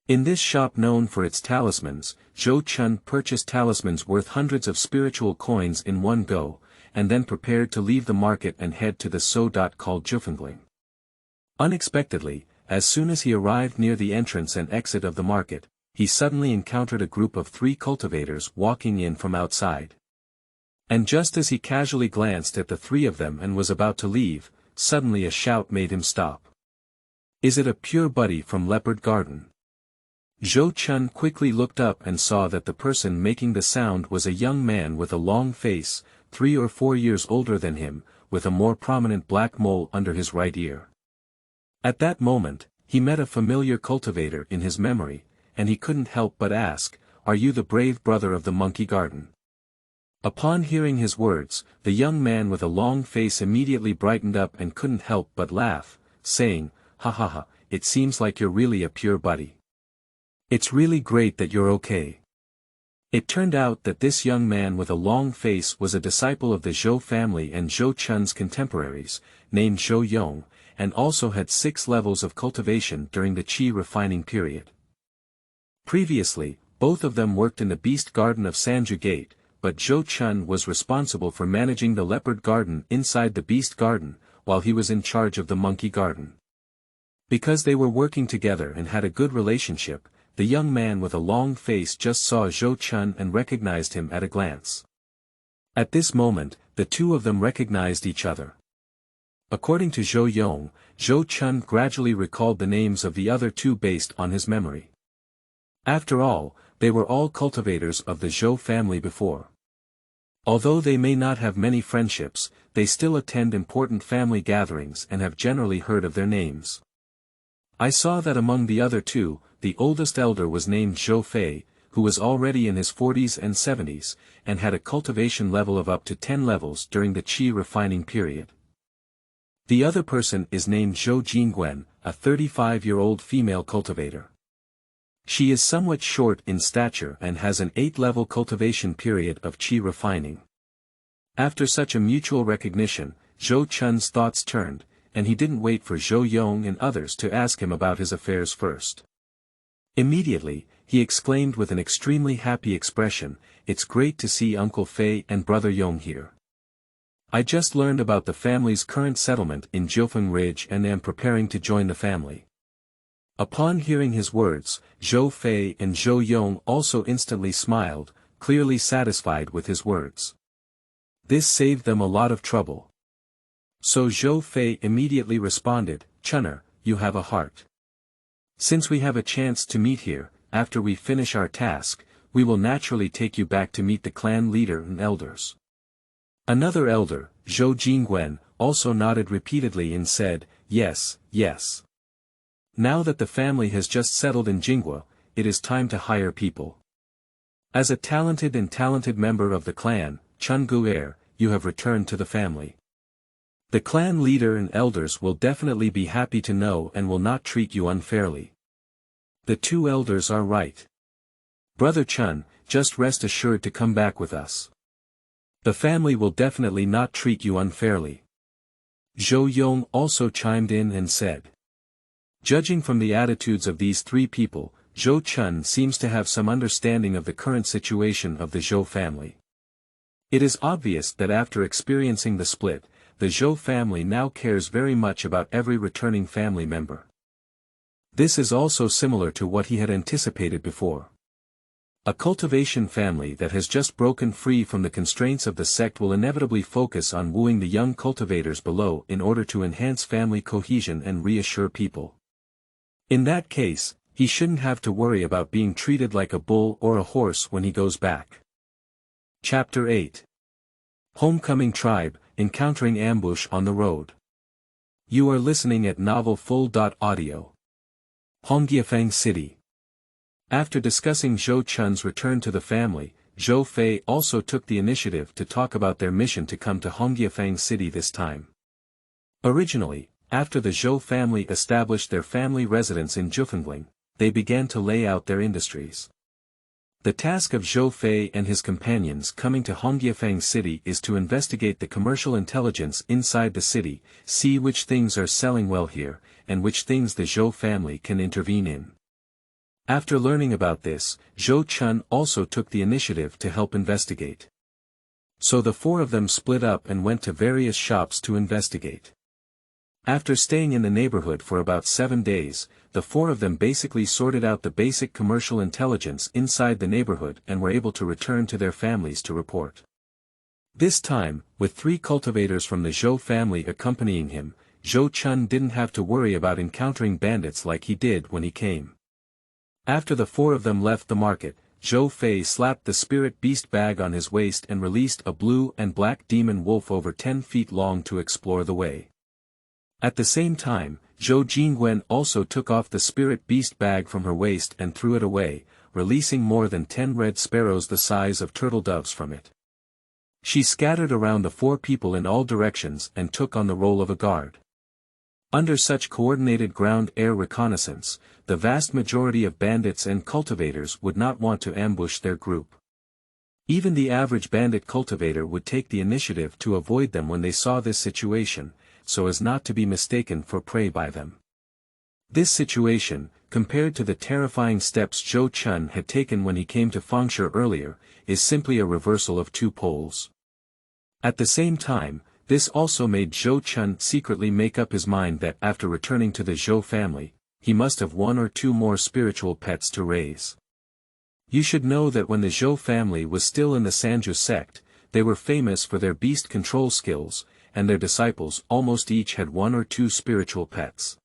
In this shop known for its talismans, Zhou Chun purchased talismans worth hundreds of spiritual coins in one go, and then prepared to leave the market and head to the called Zhufengling. Unexpectedly, as soon as he arrived near the entrance and exit of the market, he suddenly encountered a group of 3 cultivators walking in from outside. And just as he casually glanced at the 3 of them and was about to leave, suddenly a shout made him stop. "Is it a pure buddy from Leopard Garden?" Zhou Chun quickly looked up and saw that the person making the sound was a young man with a long face, 3 or 4 years older than him, with a more prominent black mole under his right ear. At that moment, he met a familiar cultivator in his memory, and he couldn't help but ask, "Are you the brave brother of the Monkey Garden?" Upon hearing his words, the young man with a long face immediately brightened up and couldn't help but laugh, saying, "Ha ha ha, it seems like you're really a pure buddy. It's really great that you're okay." It turned out that this young man with a long face was a disciple of the Zhou family and Zhou Chun's contemporaries, named Zhou Yong, and also had 6 levels of cultivation during the qi refining period. Previously, both of them worked in the Beast Garden of Sanju Gate, but Zhou Chun was responsible for managing the Leopard Garden inside the Beast Garden, while he was in charge of the Monkey Garden. Because they were working together and had a good relationship, the young man with a long face just saw Zhou Chun and recognized him at a glance. At this moment, the 2 of them recognized each other. According to Zhou Yong, Zhou Chun gradually recalled the names of the other 2 based on his memory. After all, they were all cultivators of the Zhou family before. Although they may not have many friendships, they still attend important family gatherings and have generally heard of their names. I saw that among the other 2, the oldest elder was named Zhou Fei, who was already in his 40s and 70s, and had a cultivation level of up to 10 levels during the qi refining period. The other person is named Zhou Jingwen, a 35-year-old female cultivator. She is somewhat short in stature and has an 8-level cultivation period of qi refining. After such a mutual recognition, Zhou Chun's thoughts turned, and he didn't wait for Zhou Yong and others to ask him about his affairs first. Immediately, he exclaimed with an extremely happy expression, "It's great to see Uncle Fei and Brother Yong here. I just learned about the family's current settlement in Jiufeng Ridge and am preparing to join the family." Upon hearing his words, Zhou Fei and Zhou Yong also instantly smiled, clearly satisfied with his words. This saved them a lot of trouble. So Zhou Fei immediately responded, "Chunner, you have a heart. Since we have a chance to meet here, after we finish our task, we will naturally take you back to meet the clan leader and elders." Another elder, Zhou Jingwen, also nodded repeatedly and said, "Yes, yes. Now that the family has just settled in Jinghua, it is time to hire people. As a talented member of the clan, Chun Gu'er, you have returned to the family. The clan leader and elders will definitely be happy to know and will not treat you unfairly." The two elders are right. Brother Chun, just rest assured to come back with us. The family will definitely not treat you unfairly. Zhou Yong also chimed in and said. Judging from the attitudes of these three people, Zhou Chun seems to have some understanding of the current situation of the Zhou family. It is obvious that after experiencing the split, the Zhou family now cares very much about every returning family member. This is also similar to what he had anticipated before. A cultivation family that has just broken free from the constraints of the sect will inevitably focus on wooing the young cultivators below in order to enhance family cohesion and reassure people. In that case, he shouldn't have to worry about being treated like a bull or a horse when he goes back. Chapter 8. Homecoming Tribe, Encountering Ambush on the Road. You are listening at novelfull.audio. Hongyafang City. After discussing Zhou Chun's return to the family, Zhou Fei also took the initiative to talk about their mission to come to Hongyafang City this time. Originally, after the Zhou family established their family residence in Jufengling, they began to lay out their industries. The task of Zhou Fei and his companions coming to Hongyafang City is to investigate the commercial intelligence inside the city, see which things are selling well here, and which things the Zhou family can intervene in. After learning about this, Zhou Chun also took the initiative to help investigate. So the four of them split up and went to various shops to investigate. After staying in the neighborhood for about 7 days, the four of them basically sorted out the basic commercial intelligence inside the neighborhood and were able to return to their families to report. This time, with 3 cultivators from the Zhou family accompanying him, Zhou Chun didn't have to worry about encountering bandits like he did when he came. After the four of them left the market, Zhou Fei slapped the Spirit Beast bag on his waist and released a blue and black demon wolf over 10 feet long to explore the way. At the same time, Zhou Jingwen also took off the Spirit Beast bag from her waist and threw it away, releasing more than 10 red sparrows the size of turtle doves from it. She scattered around the 4 people in all directions and took on the role of a guard. Under such coordinated ground-air reconnaissance, the vast majority of bandits and cultivators would not want to ambush their group. Even the average bandit cultivator would take the initiative to avoid them when they saw this situation, so as not to be mistaken for prey by them. This situation, compared to the terrifying steps Zhou Chun had taken when he came to Fengshe earlier, is simply a reversal of 2 poles. At the same time, this also made Zhou Chun secretly make up his mind that after returning to the Zhou family, he must have 1 or 2 more spiritual pets to raise. You should know that when the Zhou family was still in the Sanju sect, they were famous for their beast control skills, and their disciples almost each had 1 or 2 spiritual pets.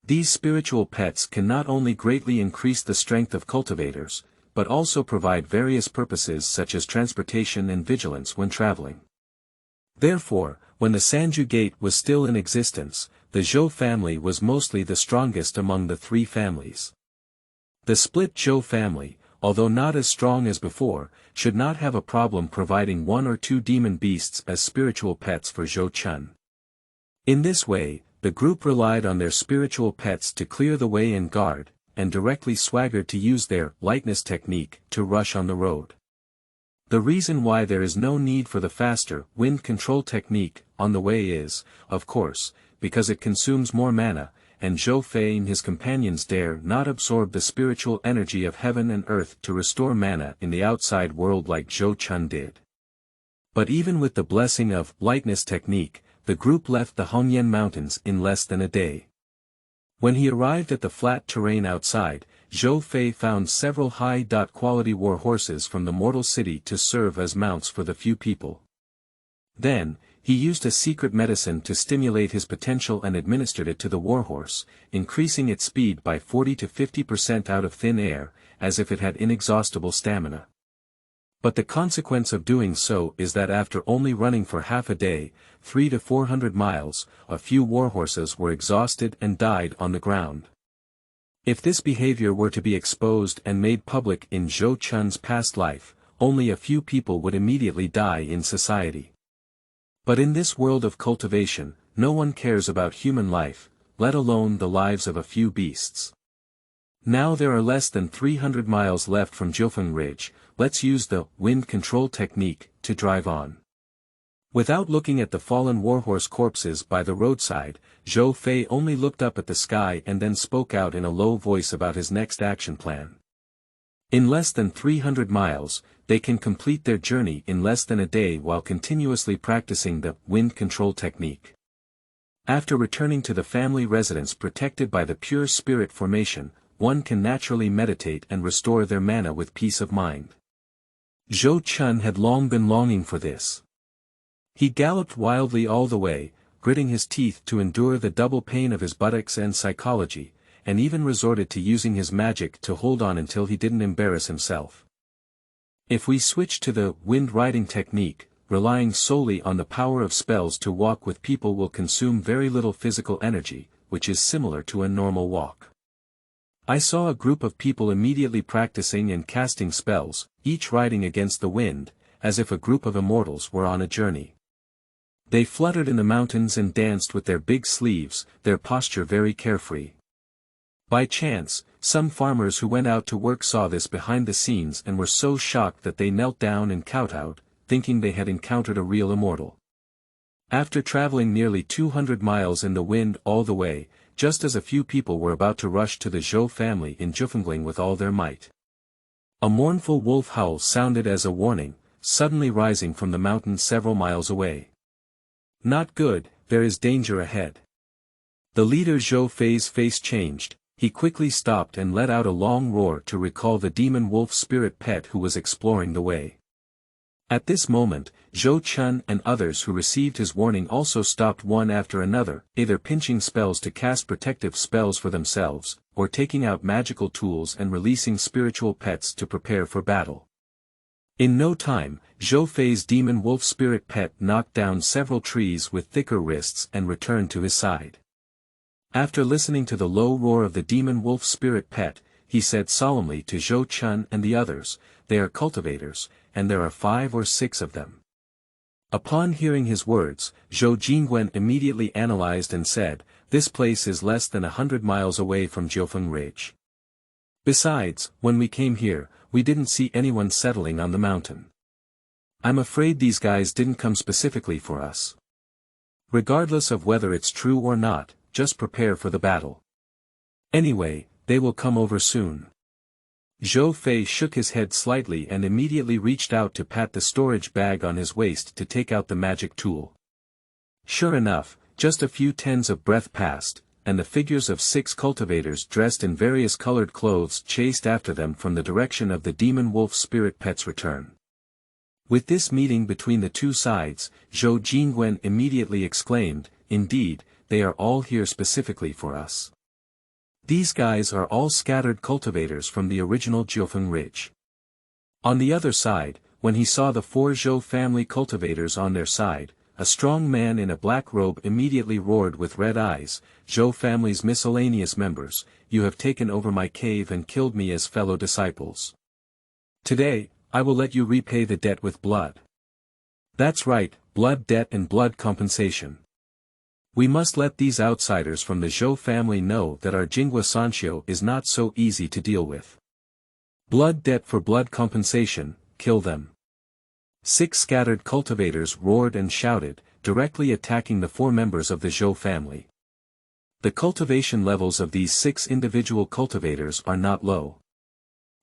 These spiritual pets can not only greatly increase the strength of cultivators, but also provide various purposes such as transportation and vigilance when traveling. Therefore, when the Sanju Gate was still in existence, the Zhou family was mostly the strongest among the 3 families. The split Zhou family, although not as strong as before, should not have a problem providing 1 or 2 demon beasts as spiritual pets for Zhou Chun. In this way, the group relied on their spiritual pets to clear the way and guard, and directly swaggered to use their lightness technique to rush on the road. The reason why there is no need for the faster wind control technique on the way is, of course, because it consumes more mana, and Zhou Fei and his companions dare not absorb the spiritual energy of heaven and earth to restore mana in the outside world like Zhou Chun did. But even with the blessing of lightness technique, the group left the Hongyan Mountains in less than a day. When he arrived at the flat terrain outside, Zhou Fei found several high-quality war horses from the mortal city to serve as mounts for the few people. Then, he used a secret medicine to stimulate his potential and administered it to the warhorse, increasing its speed by 40 to 50% out of thin air, as if it had inexhaustible stamina. But the consequence of doing so is that after only running for half a day, 300 to 400 miles, a few warhorses were exhausted and died on the ground. If this behavior were to be exposed and made public in Zhou Chun's past life, only a few people would immediately die in society. But in this world of cultivation, no one cares about human life, let alone the lives of a few beasts. Now there are less than 300 miles left from Jiufeng Ridge, let's use the wind control technique to drive on. Without looking at the fallen warhorse corpses by the roadside, Zhou Fei only looked up at the sky and then spoke out in a low voice about his next action plan. In less than 300 miles, they can complete their journey in less than a day while continuously practicing the wind control technique. After returning to the family residence protected by the pure spirit formation, one can naturally meditate and restore their mana with peace of mind. Zhou Chun had long been longing for this. He galloped wildly all the way, gritting his teeth to endure the double pain of his buttocks and psychology, and even resorted to using his magic to hold on until he didn't embarrass himself. If we switch to the wind riding technique, relying solely on the power of spells to walk with people will consume very little physical energy, which is similar to a normal walk. I saw a group of people immediately practicing and casting spells, each riding against the wind, as if a group of immortals were on a journey. They fluttered in the mountains and danced with their big sleeves, their posture very carefree. By chance, some farmers who went out to work saw this behind the scenes and were so shocked that they knelt down and kowtowed, thinking they had encountered a real immortal. After traveling nearly 200 miles in the wind all the way, just as a few people were about to rush to the Zhou family in Jiufengling with all their might, a mournful wolf howl sounded as a warning, suddenly rising from the mountain several miles away. Not good, there is danger ahead. The leader Zhou Fei's face changed, he quickly stopped and let out a long roar to recall the demon wolf spirit pet who was exploring the way. At this moment, Zhou Chun and others who received his warning also stopped one after another, either pinching spells to cast protective spells for themselves, or taking out magical tools and releasing spiritual pets to prepare for battle. In no time, Zhou Fei's demon wolf spirit pet knocked down several trees with thicker wrists and returned to his side. After listening to the low roar of the demon wolf spirit pet, he said solemnly to Zhou Chun and the others, "They are cultivators, and there are 5 or 6 of them." Upon hearing his words, Zhou Jingwen immediately analyzed and said, "This place is less than 100 miles away from Jiufeng Ridge. Besides, when we came here, we didn't see anyone settling on the mountain. I'm afraid these guys didn't come specifically for us. Regardless of whether it's true or not, just prepare for the battle. Anyway, they will come over soon." Zhou Fei shook his head slightly and immediately reached out to pat the storage bag on his waist to take out the magic tool. Sure enough, just a few tens of breath passed, and the figures of 6 cultivators dressed in various colored clothes chased after them from the direction of the demon wolf spirit pet's return. With this meeting between the two sides, Zhou Jingwen immediately exclaimed, "Indeed, they are all here specifically for us. These guys are all scattered cultivators from the original Jiufeng Ridge." On the other side, when he saw the 4 Zhou family cultivators on their side, a strong man in a black robe immediately roared with red eyes, "Zhou family's miscellaneous members, you have taken over my cave and killed me as fellow disciples. Today, I will let you repay the debt with blood. That's right, blood debt and blood compensation. We must let these outsiders from the Zhou family know that our Jingwa Sanxiu is not so easy to deal with. Blood debt for blood compensation, kill them." 6 scattered cultivators roared and shouted, directly attacking the 4 members of the Zhou family. The cultivation levels of these 6 individual cultivators are not low.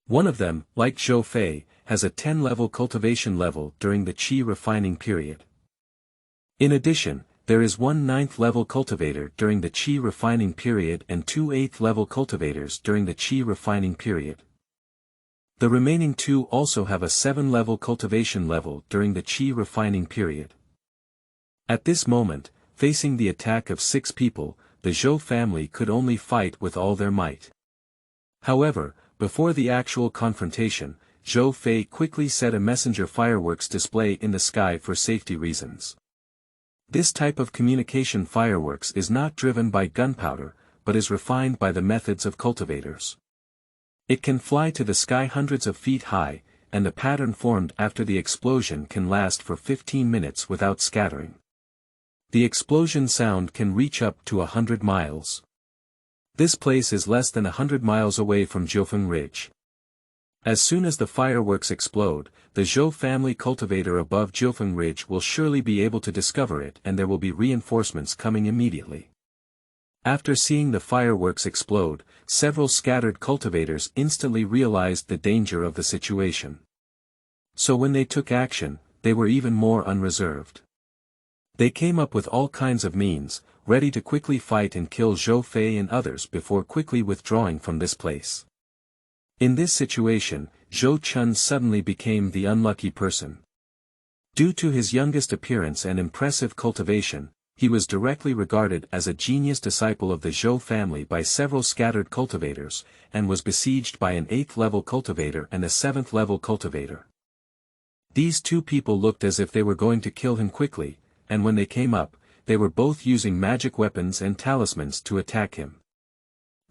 One of them, like Zhou Fei, has a 10-level cultivation level during the qi refining period. In addition, there is 1 9th-level cultivator during the qi refining period and 2 8th-level cultivators during the qi refining period. The remaining 2 also have a 7-level cultivation level during the qi refining period. At this moment, facing the attack of 6 people, the Zhou family could only fight with all their might. However, before the actual confrontation, Zhou Fei quickly set a messenger fireworks display in the sky for safety reasons. This type of communication fireworks is not driven by gunpowder, but is refined by the methods of cultivators. It can fly to the sky hundreds of feet high, and the pattern formed after the explosion can last for 15 minutes without scattering. The explosion sound can reach up to 100 miles. This place is less than 100 miles away from Jiufeng Ridge. As soon as the fireworks explode, the Zhou family cultivator above Jiufeng Ridge will surely be able to discover it, and there will be reinforcements coming immediately. After seeing the fireworks explode, several scattered cultivators instantly realized the danger of the situation. So when they took action, they were even more unreserved. They came up with all kinds of means, ready to quickly fight and kill Zhou Fei and others before quickly withdrawing from this place. In this situation, Zhou Chun suddenly became the unlucky person. Due to his youngest appearance and impressive cultivation, he was directly regarded as a genius disciple of the Zhou family by several scattered cultivators, and was besieged by an 8th-level cultivator and a 7th-level cultivator. These two people looked as if they were going to kill him quickly, and when they came up, they were both using magic weapons and talismans to attack him.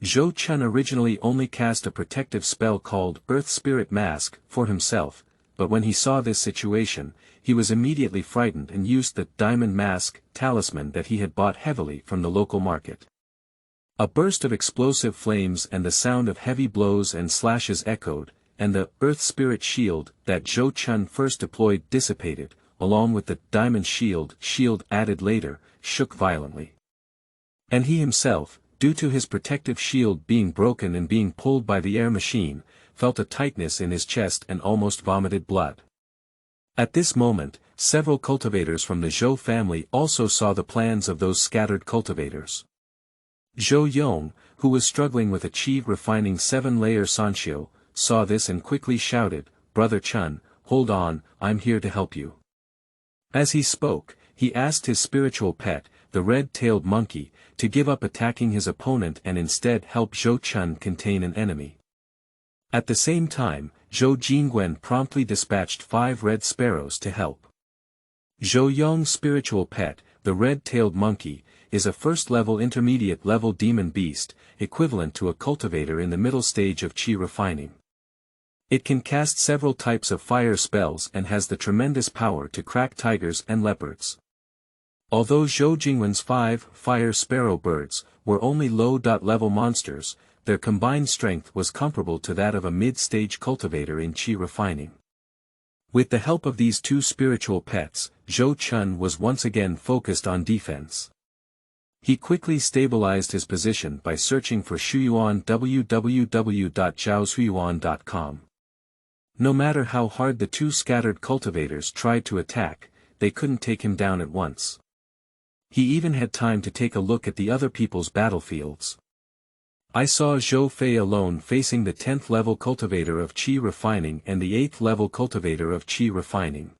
Zhou Chun originally only cast a protective spell called Earth Spirit Mask for himself, but when he saw this situation, he was immediately frightened and used the Diamond Mask talisman that he had bought heavily from the local market. A burst of explosive flames and the sound of heavy blows and slashes echoed, and the Earth Spirit Shield that Zhou Chun first deployed dissipated, along with the Diamond Shield added later, shook violently. And he himself, due to his protective shield being broken and being pulled by the air machine, felt a tightness in his chest and almost vomited blood. At this moment, several cultivators from the Zhou family also saw the plans of those scattered cultivators. Zhou Yong, who was struggling with a qi refining 7-layer Sanxiu, saw this and quickly shouted, "Brother Chun, hold on, I'm here to help you." As he spoke, he asked his spiritual pet, the red-tailed monkey, to give up attacking his opponent and instead help Zhou Chun contain an enemy. At the same time, Zhou Jingwen promptly dispatched 5 red sparrows to help. Zhou Yong's spiritual pet, the red-tailed monkey, is a first-level intermediate-level demon beast, equivalent to a cultivator in the middle stage of qi refining. It can cast several types of fire spells and has the tremendous power to crack tigers and leopards. Although Zhou Jingwen's 5 fire sparrow birds were only low-level monsters, their combined strength was comparable to that of a mid-stage cultivator in qi refining. With the help of these two spiritual pets, Zhou Chun was once again focused on defense. He quickly stabilized his position by searching for Shuyuan www.zhaoshuyuan.com. No matter how hard the two scattered cultivators tried to attack, they couldn't take him down at once. He even had time to take a look at the other people's battlefields. I saw Zhou Fei alone facing the 10th-level cultivator of qi refining and the 8th-level cultivator of qi refining.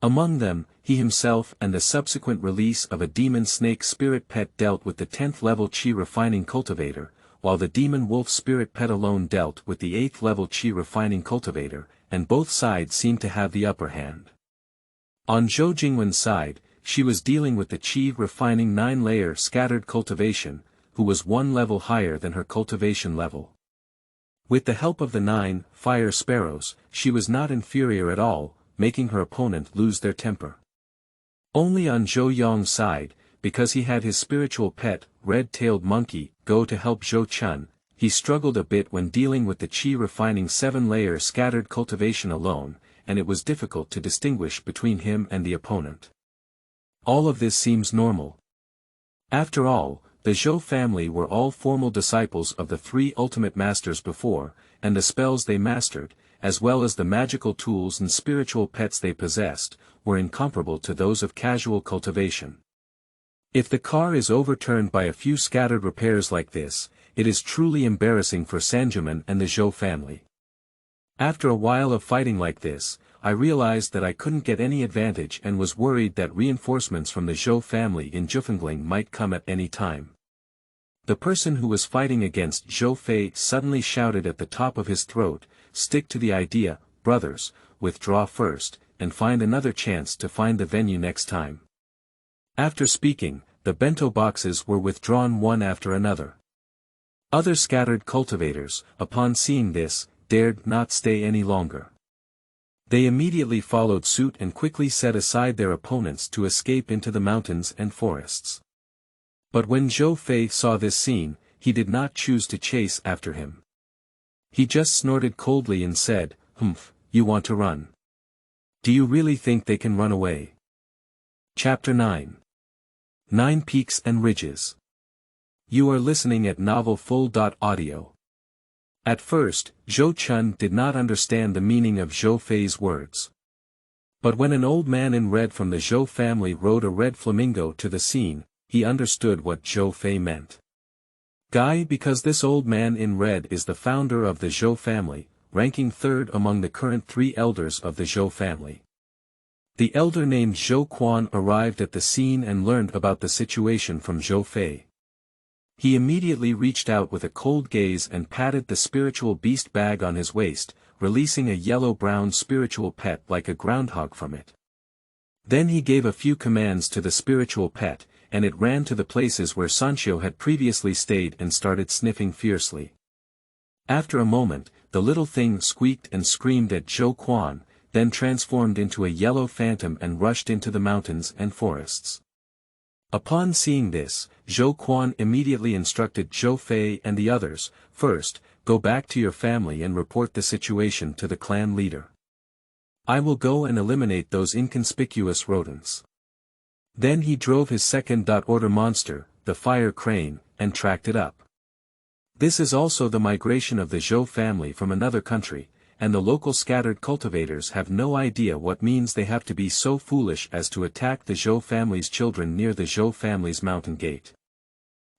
Among them, he himself and the subsequent release of a demon snake spirit pet dealt with the 10th-level qi refining cultivator, while the demon wolf spirit pet alone dealt with the 8th-level qi refining cultivator, and both sides seemed to have the upper hand. On Zhou Jingwen's side, she was dealing with the qi refining 9-layer scattered cultivation, who was 1 level higher than her cultivation level. With the help of the 9 fire sparrows, she was not inferior at all, making her opponent lose their temper. Only on Zhou Yong's side, because he had his spiritual pet, red-tailed monkey, go to help Zhou Chun, he struggled a bit when dealing with the qi refining 7-layer scattered cultivation alone, and it was difficult to distinguish between him and the opponent. All of this seems normal. After all, the Zhou family were all formal disciples of the 3 ultimate masters before, and the spells they mastered, as well as the magical tools and spiritual pets they possessed, were incomparable to those of casual cultivation. If the car is overturned by a few scattered repairs like this, it is truly embarrassing for Sanjuman and the Zhou family. After a while of fighting like this, I realized that I couldn't get any advantage and was worried that reinforcements from the Zhou family in Jufengling might come at any time. The person who was fighting against Zhou Fei suddenly shouted at the top of his throat, "Stick to the idea, brothers, withdraw first, and find another chance to find the venue next time." After speaking, the bento boxes were withdrawn one after another. Other scattered cultivators, upon seeing this, dared not stay any longer. They immediately followed suit and quickly set aside their opponents to escape into the mountains and forests. But when Zhou Fei saw this scene, he did not choose to chase after him. He just snorted coldly and said, "Humph, you want to run? Do you really think they can run away?" Chapter 9. 9 Peaks and Ridges. You are listening at novelfull.audio. At first, Zhou Chun did not understand the meaning of Zhou Fei's words. But when an old man in red from the Zhou family rode a red flamingo to the scene, he understood what Zhou Fei meant. Guy, because this old man in red is the founder of the Zhou family, ranking third among the current 3 elders of the Zhou family. The elder named Zhou Quan arrived at the scene and learned about the situation from Zhou Fei. He immediately reached out with a cold gaze and patted the spiritual beast bag on his waist, releasing a yellow-brown spiritual pet like a groundhog from it. Then he gave a few commands to the spiritual pet, and it ran to the places where Xianxia had previously stayed and started sniffing fiercely. After a moment, the little thing squeaked and screamed at Zhou Quan, then transformed into a yellow phantom and rushed into the mountains and forests. Upon seeing this, Zhou Quan immediately instructed Zhou Fei and the others, "First, go back to your family and report the situation to the clan leader. I will go and eliminate those inconspicuous rodents." Then he drove his second-order monster, the fire crane, and tracked it up. This is also the migration of the Zhou family from another country, and the local scattered cultivators have no idea what means they have to be so foolish as to attack the Zhou family's children near the Zhou family's mountain gate.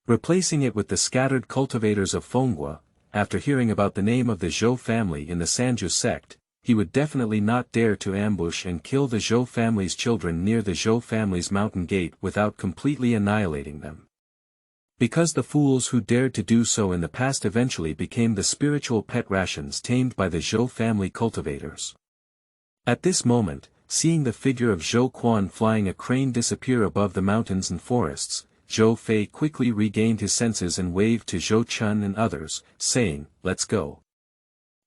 Replacing it with the scattered cultivators of Fenghua, after hearing about the name of the Zhou family in the Sanju sect, he would definitely not dare to ambush and kill the Zhou family's children near the Zhou family's mountain gate without completely annihilating them. Because the fools who dared to do so in the past eventually became the spiritual pet rations tamed by the Zhou family cultivators. At this moment, seeing the figure of Zhou Quan flying a crane disappear above the mountains and forests, Zhou Fei quickly regained his senses and waved to Zhou Chun and others, saying, "Let's go.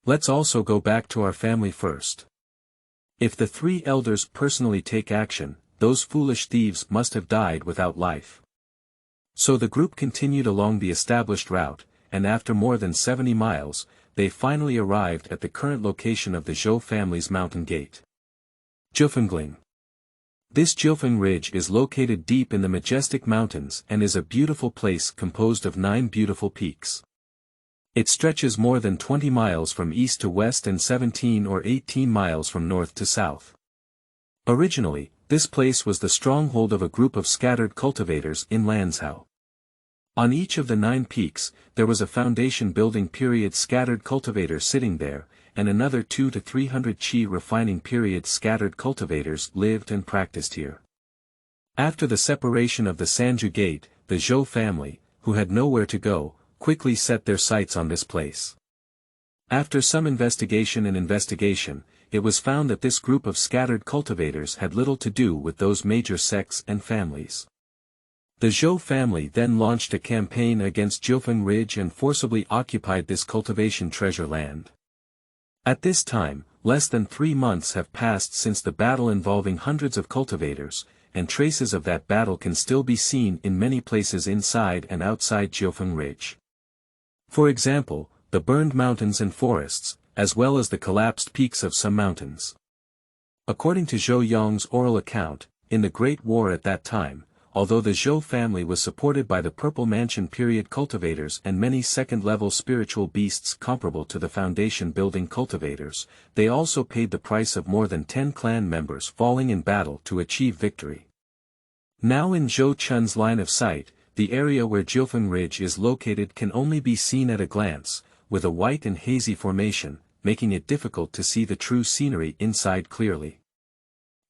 Let's also go back to our family first." If the 3 elders personally take action, those foolish thieves must have died without life. So the group continued along the established route, and after more than 70 miles, they finally arrived at the current location of the Zhou family's mountain gate. Jiufengling. This Jiufeng Ridge is located deep in the majestic mountains and is a beautiful place composed of 9 beautiful peaks. It stretches more than 20 miles from east to west and 17 or 18 miles from north to south. Originally, this place was the stronghold of a group of scattered cultivators in Lanzhou. On each of the 9 peaks, there was a foundation building period scattered cultivator sitting there, and another 200 to 300 qi refining period scattered cultivators lived and practiced here. After the separation of the Sanju Gate, the Zhou family, who had nowhere to go, quickly set their sights on this place. After some investigation, it was found that this group of scattered cultivators had little to do with those major sects and families. The Zhou family then launched a campaign against Jiufeng Ridge and forcibly occupied this cultivation treasure land. At this time, less than 3 months have passed since the battle involving hundreds of cultivators, and traces of that battle can still be seen in many places inside and outside Jiufeng Ridge. For example, the burned mountains and forests, as well as the collapsed peaks of some mountains. According to Zhou Yong's oral account, in the Great War at that time, although the Zhou family was supported by the Purple Mansion period cultivators and many second-level spiritual beasts comparable to the foundation building cultivators, they also paid the price of more than 10 clan members falling in battle to achieve victory. Now in Zhou Chun's line of sight, the area where Jiufeng Ridge is located can only be seen at a glance, with a white and hazy formation, making it difficult to see the true scenery inside clearly.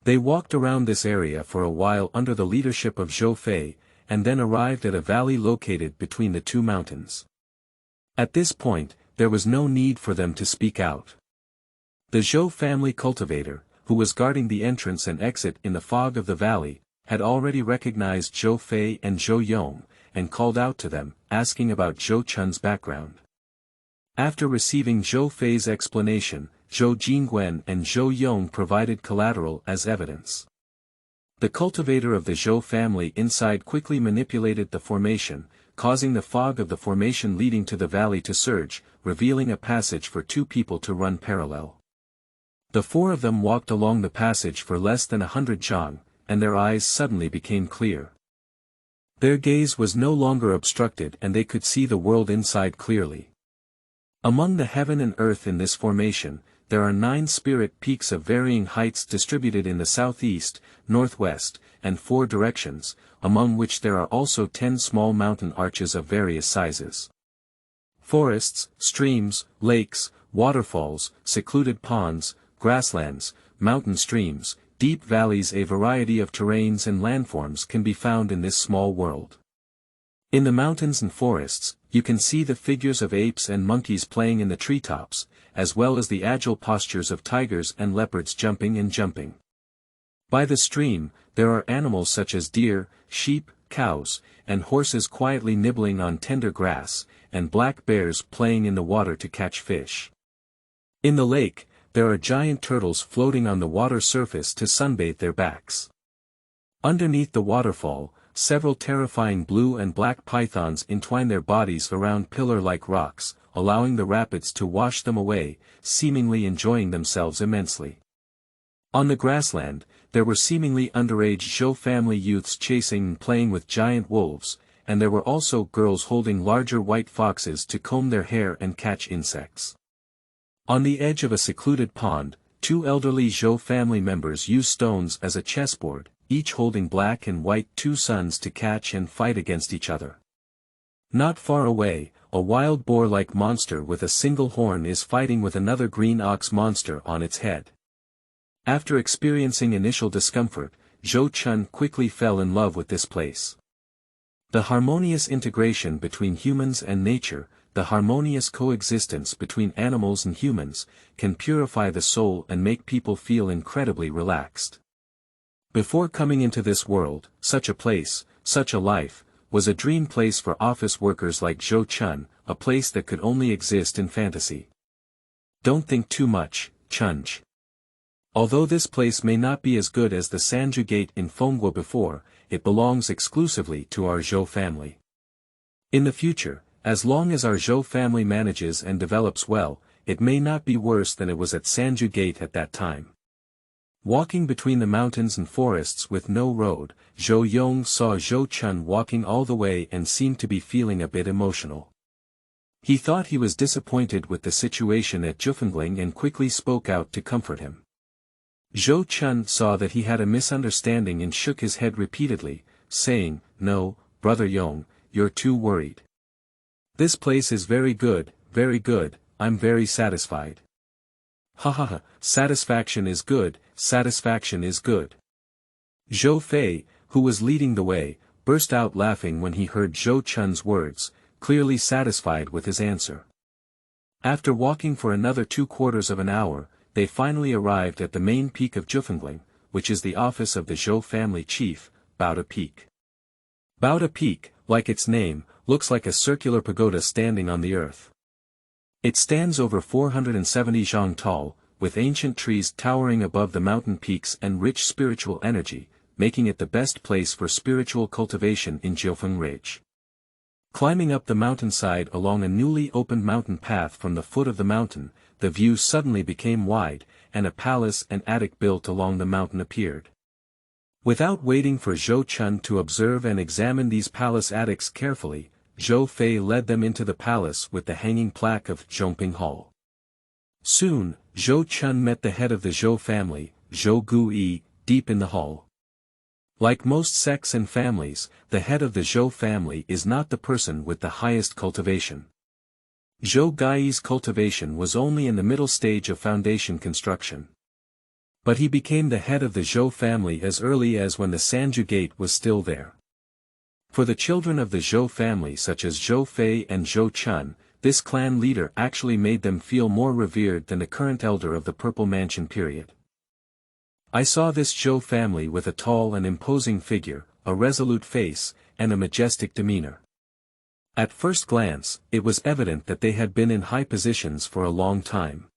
They walked around this area for a while under the leadership of Zhou Fei, and then arrived at a valley located between the two mountains. At this point, there was no need for them to speak out. The Zhou family cultivator, who was guarding the entrance and exit in the fog of the valley, had already recognized Zhou Fei and Zhou Yong, and called out to them, asking about Zhou Chun's background. After receiving Zhou Fei's explanation, Zhou Jingwen and Zhou Yong provided collateral as evidence. The cultivator of the Zhou family inside quickly manipulated the formation, causing the fog of the formation leading to the valley to surge, revealing a passage for two people to run parallel. The four of them walked along the passage for less than 100 zhang, and their eyes suddenly became clear. Their gaze was no longer obstructed and they could see the world inside clearly. Among the heaven and earth in this formation, there are 9 spirit peaks of varying heights distributed in the southeast, northwest, and 4 directions, among which there are also 10 small mountain arches of various sizes. Forests, streams, lakes, waterfalls, secluded ponds, grasslands, mountain streams, deep valleys, a variety of terrains and landforms can be found in this small world. In the mountains and forests, you can see the figures of apes and monkeys playing in the treetops, as well as the agile postures of tigers and leopards jumping and jumping. By the stream, there are animals such as deer, sheep, cows, and horses quietly nibbling on tender grass, and black bears playing in the water to catch fish. In the lake, there are giant turtles floating on the water surface to sunbathe their backs. Underneath the waterfall, several terrifying blue and black pythons entwine their bodies around pillar-like rocks, allowing the rapids to wash them away, seemingly enjoying themselves immensely. On the grassland, there were seemingly underage Zhou family youths chasing and playing with giant wolves, and there were also girls holding larger white foxes to comb their hair and catch insects. On the edge of a secluded pond, 2 elderly Zhou family members use stones as a chessboard, each holding black and white 2 suns to catch and fight against each other. Not far away, a wild boar-like monster with a single horn is fighting with another green ox monster on its head. After experiencing initial discomfort, Zhou Chun quickly fell in love with this place. The harmonious integration between humans and nature, the harmonious coexistence between animals and humans, can purify the soul and make people feel incredibly relaxed. Before coming into this world, such a place, such a life, was a dream place for office workers like Zhou Chun, a place that could only exist in fantasy. Don't think too much, Chunj. Although this place may not be as good as the Sanju Gate in Fengguo before, it belongs exclusively to our Zhou family. In the future, as long as our Zhou family manages and develops well, it may not be worse than it was at Sanju Gate at that time. Walking between the mountains and forests with no road, Zhou Yong saw Zhou Chun walking all the way and seemed to be feeling a bit emotional. He thought he was disappointed with the situation at Jufengling and quickly spoke out to comfort him. Zhou Chun saw that he had a misunderstanding and shook his head repeatedly, saying, "No, Brother Yong, you're too worried. This place is very good, I'm very satisfied." "Ha ha ha, satisfaction is good, satisfaction is good." Zhou Fei, who was leading the way, burst out laughing when he heard Zhou Chun's words, clearly satisfied with his answer. After walking for another 2/4 of an hour, they finally arrived at the main peak of Jufengling, which is the office of the Zhou family chief, Baoda Peak. Baoda Peak, like its name, looks like a circular pagoda standing on the earth. It stands over 470 zhang tall, with ancient trees towering above the mountain peaks and rich spiritual energy, making it the best place for spiritual cultivation in Jiufeng Ridge. Climbing up the mountainside along a newly opened mountain path from the foot of the mountain, the view suddenly became wide, and a palace and attic built along the mountain appeared. Without waiting for Zhou Chun to observe and examine these palace attics carefully, Zhou Fei led them into the palace with the hanging plaque of Zhongping Hall. Soon, Zhou Chun met the head of the Zhou family, Zhou Gui, deep in the hall. Like most sects and families, the head of the Zhou family is not the person with the highest cultivation. Zhou Gui's cultivation was only in the middle stage of foundation construction. But he became the head of the Zhou family as early as when the Sanju Gate was still there. For the children of the Zhou family such as Zhou Fei and Zhou Chun, this clan leader actually made them feel more revered than the current elder of the Purple Mansion period. I saw this Zhou family with a tall and imposing figure, a resolute face, and a majestic demeanor. At first glance, it was evident that they had been in high positions for a long time.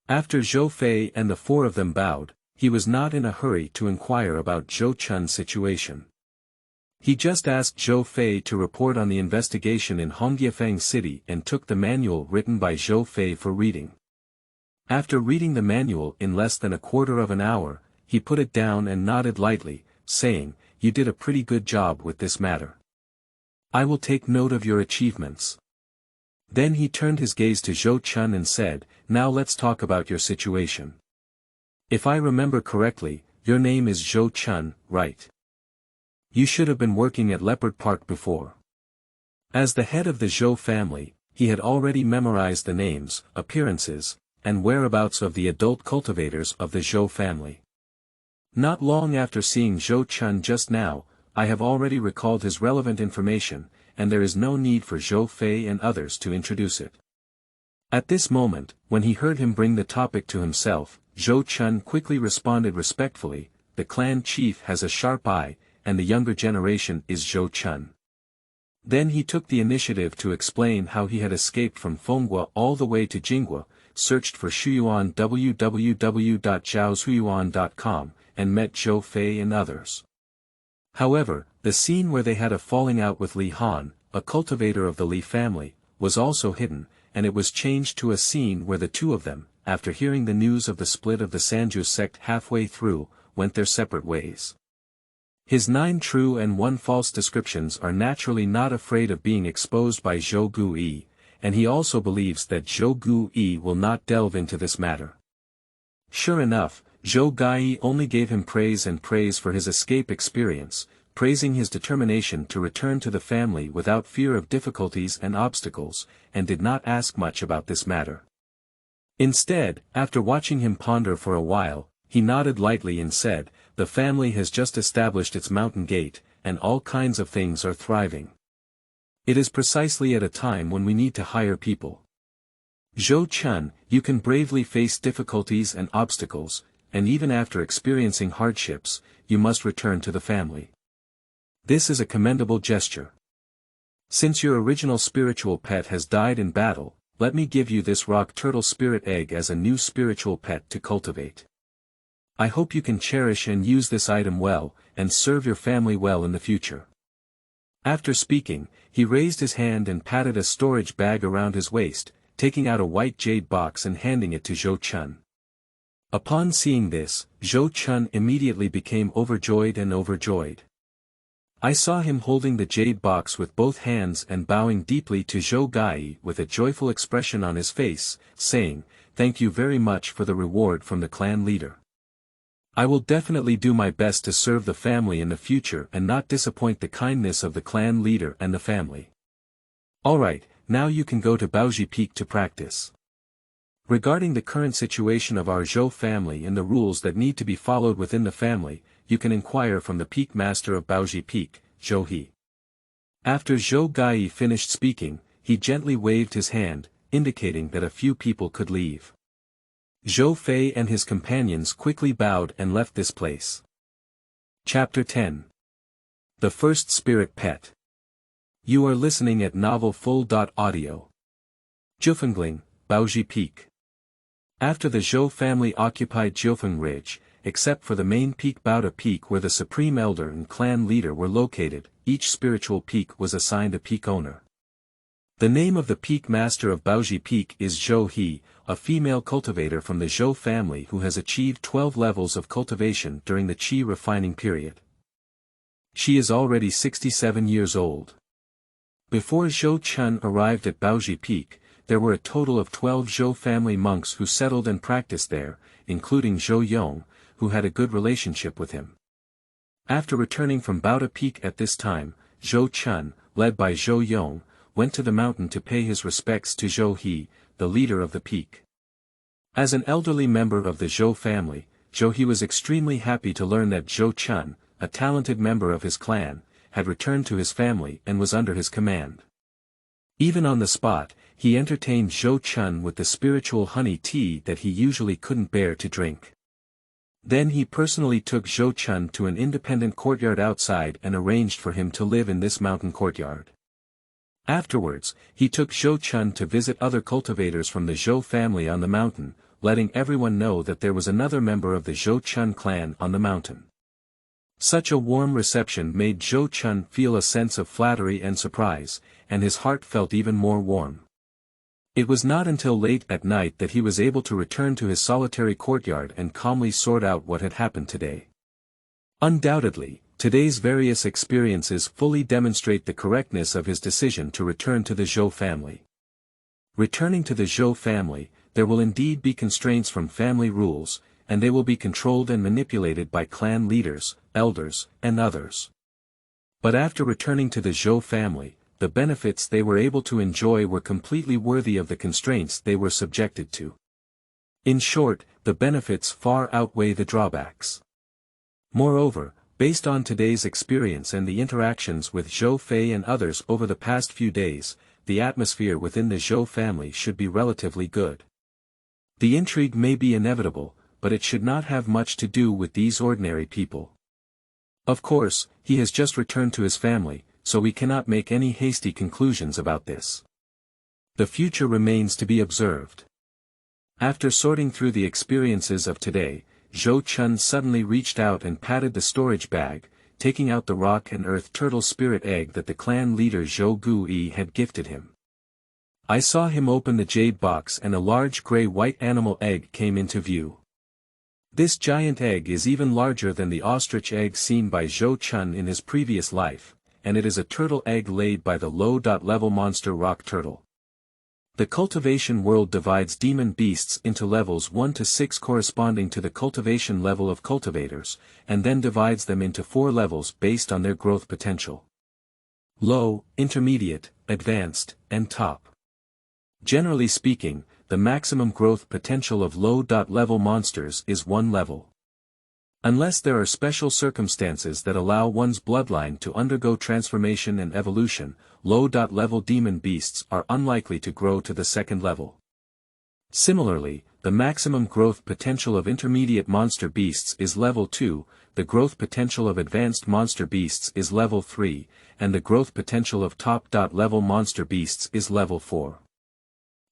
After Zhou Fei and the four of them bowed, he was not in a hurry to inquire about Zhou Chun's situation. He just asked Zhou Fei to report on the investigation in Hongyafang city and took the manual written by Zhou Fei for reading. After reading the manual in less than a quarter of an hour, he put it down and nodded lightly, saying, "You did a pretty good job with this matter. I will take note of your achievements." Then he turned his gaze to Zhou Chun and said, "Now let's talk about your situation. If I remember correctly, your name is Zhou Chun, right? You should have been working at Leopard Park before." As the head of the Zhou family, he had already memorized the names, appearances, and whereabouts of the adult cultivators of the Zhou family. Not long after seeing Zhou Chun just now, I have already recalled his relevant information, and there is no need for Zhou Fei and others to introduce it. At this moment, when he heard him bring the topic to himself, Zhou Chun quickly responded respectfully, "The clan chief has a sharp eye, and the younger generation is Zhou Chun." Then he took the initiative to explain how he had escaped from Fenghua all the way to Jinghua, searched for Shuyuan www.zhaoshuyuan.com, and met Zhou Fei and others. However, the scene where they had a falling out with Li Han, a cultivator of the Li family, was also hidden, and it was changed to a scene where the two of them, after hearing the news of the split of the Sanju sect halfway through, went their separate ways. His 9 true and 1 false descriptions are naturally not afraid of being exposed by Zhou Gui, and he also believes that Zhou Gui will not delve into this matter. Sure enough, Zhou Gui only gave him praise for his escape experience, praising his determination to return to the family without fear of difficulties and obstacles, and did not ask much about this matter. Instead, after watching him ponder for a while, he nodded lightly and said, "The family has just established its mountain gate, and all kinds of things are thriving. It is precisely at a time when we need to hire people. Zhou Chun, you can bravely face difficulties and obstacles, and even after experiencing hardships, you must return to the family. This is a commendable gesture. Since your original spiritual pet has died in battle, let me give you this rock turtle spirit egg as a new spiritual pet to cultivate. I hope you can cherish and use this item well, and serve your family well in the future." After speaking, he raised his hand and patted a storage bag around his waist, taking out a white jade box and handing it to Zhou Chun. Upon seeing this, Zhou Chun immediately became overjoyed. I saw him holding the jade box with both hands and bowing deeply to Zhou Gui with a joyful expression on his face, saying, "Thank you very much for the reward from the clan leader. I will definitely do my best to serve the family in the future and not disappoint the kindness of the clan leader and the family. Alright, now you can go to Baoji Peak to practice. Regarding the current situation of our Zhou family and the rules that need to be followed within the family, you can inquire from the Peak Master of Baoji Peak, Zhou He." After Zhou Gui finished speaking, he gently waved his hand, indicating that a few people could leave. Zhou Fei and his companions quickly bowed and left this place. Chapter 10. The First Spirit Pet. You are listening at novelfull.audio. Jiufengling, Baoji Peak. After the Zhou family occupied Jiufeng Ridge, except for the main peak Baoda Peak where the Supreme Elder and clan leader were located, each spiritual peak was assigned a peak owner. The name of the peak master of Baoji Peak is Zhou He, a female cultivator from the Zhou family who has achieved 12 levels of cultivation during the Qi refining period. She is already 67 years old. Before Zhou Chun arrived at Baoji Peak, there were a total of 12 Zhou family monks who settled and practiced there, including Zhou Yong, who had a good relationship with him. After returning from Baoda Peak at this time, Zhou Chun, led by Zhou Yong, went to the mountain to pay his respects to Zhou He, the leader of the peak. As an elderly member of the Zhou family, Zhou He was extremely happy to learn that Zhou Chun, a talented member of his clan, had returned to his family and was under his command. Even on the spot, he entertained Zhou Chun with the spiritual honey tea that he usually couldn't bear to drink. Then he personally took Zhou Chun to an independent courtyard outside and arranged for him to live in this mountain courtyard. Afterwards, he took Zhou Chun to visit other cultivators from the Zhou family on the mountain, letting everyone know that there was another member of the Zhou Chun clan on the mountain. Such a warm reception made Zhou Chun feel a sense of flattery and surprise, and his heart felt even more warm. It was not until late at night that he was able to return to his solitary courtyard and calmly sort out what had happened today. Undoubtedly, today's various experiences fully demonstrate the correctness of his decision to return to the Zhou family. Returning to the Zhou family, there will indeed be constraints from family rules, and they will be controlled and manipulated by clan leaders, elders, and others. But after returning to the Zhou family, the benefits they were able to enjoy were completely worthy of the constraints they were subjected to. In short, the benefits far outweigh the drawbacks. Moreover, based on today's experience and the interactions with Zhou Fei and others over the past few days, the atmosphere within the Zhou family should be relatively good. The intrigue may be inevitable, but it should not have much to do with these ordinary people. Of course, he has just returned to his family, so we cannot make any hasty conclusions about this. The future remains to be observed. After sorting through the experiences of today, Zhou Chun suddenly reached out and patted the storage bag, taking out the rock and earth turtle spirit egg that the clan leader Zhou Gui had gifted him. I saw him open the jade box and a large gray-white animal egg came into view. This giant egg is even larger than the ostrich egg seen by Zhou Chun in his previous life, and it is a turtle egg laid by the low-level monster rock turtle. The cultivation world divides demon beasts into levels 1 to 6 corresponding to the cultivation level of cultivators, and then divides them into 4 levels based on their growth potential. Low, intermediate, advanced, and top. Generally speaking, the maximum growth potential of low-level monsters is 1 level. Unless there are special circumstances that allow one's bloodline to undergo transformation and evolution, low-level demon beasts are unlikely to grow to the 2nd level. Similarly, the maximum growth potential of intermediate monster beasts is level 2, the growth potential of advanced monster beasts is level 3, and the growth potential of top-level monster beasts is level 4.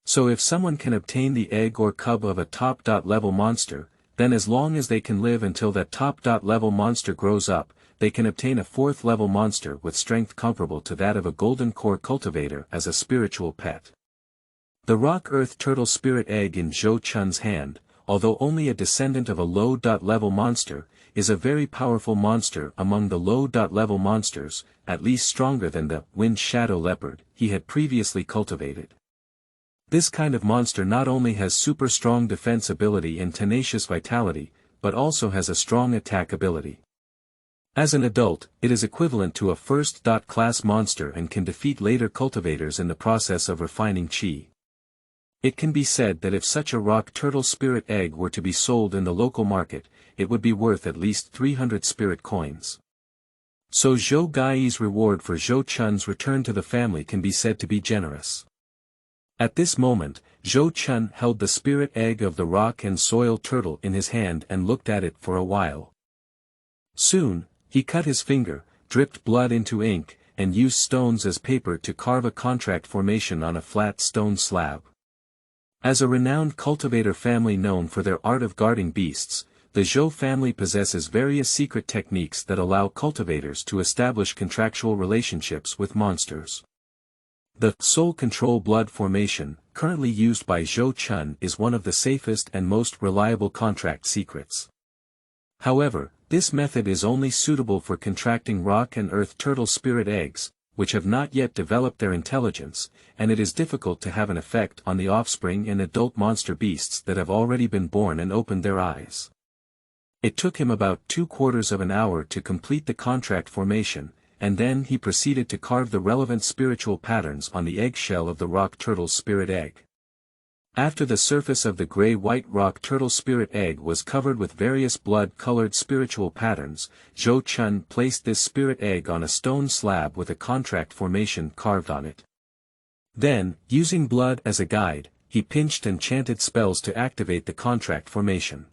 So if someone can obtain the egg or cub of a top-level monster, then as long as they can live until that top-level monster grows up, they can obtain a 4th-level monster with strength comparable to that of a golden core cultivator as a spiritual pet. The rock-earth turtle spirit egg in Zhou Chun's hand, although only a descendant of a low-level monster, is a very powerful monster among the low-level monsters, at least stronger than the wind shadow leopard he had previously cultivated. This kind of monster not only has super strong defense ability and tenacious vitality, but also has a strong attack ability. As an adult, it is equivalent to a first-class monster and can defeat later cultivators in the process of refining chi. It can be said that if such a rock turtle spirit egg were to be sold in the local market, it would be worth at least 300 spirit coins. So Zhou Gui's reward for Zhou Chun's return to the family can be said to be generous. At this moment, Zhou Chun held the spirit egg of the rock and soil turtle in his hand and looked at it for a while. Soon, he cut his finger, dripped blood into ink, and used stones as paper to carve a contract formation on a flat stone slab. As a renowned cultivator family known for their art of guarding beasts, the Zhou family possesses various secret techniques that allow cultivators to establish contractual relationships with monsters. The soul control blood formation, currently used by Zhou Chun, is one of the safest and most reliable contract secrets. However, this method is only suitable for contracting rock and earth turtle spirit eggs, which have not yet developed their intelligence, and it is difficult to have an effect on the offspring and adult monster beasts that have already been born and opened their eyes. It took him about 3/4 of an hour to complete the contract formation, and then he proceeded to carve the relevant spiritual patterns on the eggshell of the rock turtle's spirit egg. After the surface of the gray-white rock turtle spirit egg was covered with various blood-colored spiritual patterns, Zhou Chun placed this spirit egg on a stone slab with a contract formation carved on it. Then, using blood as a guide, he pinched and chanted spells to activate the contract formation.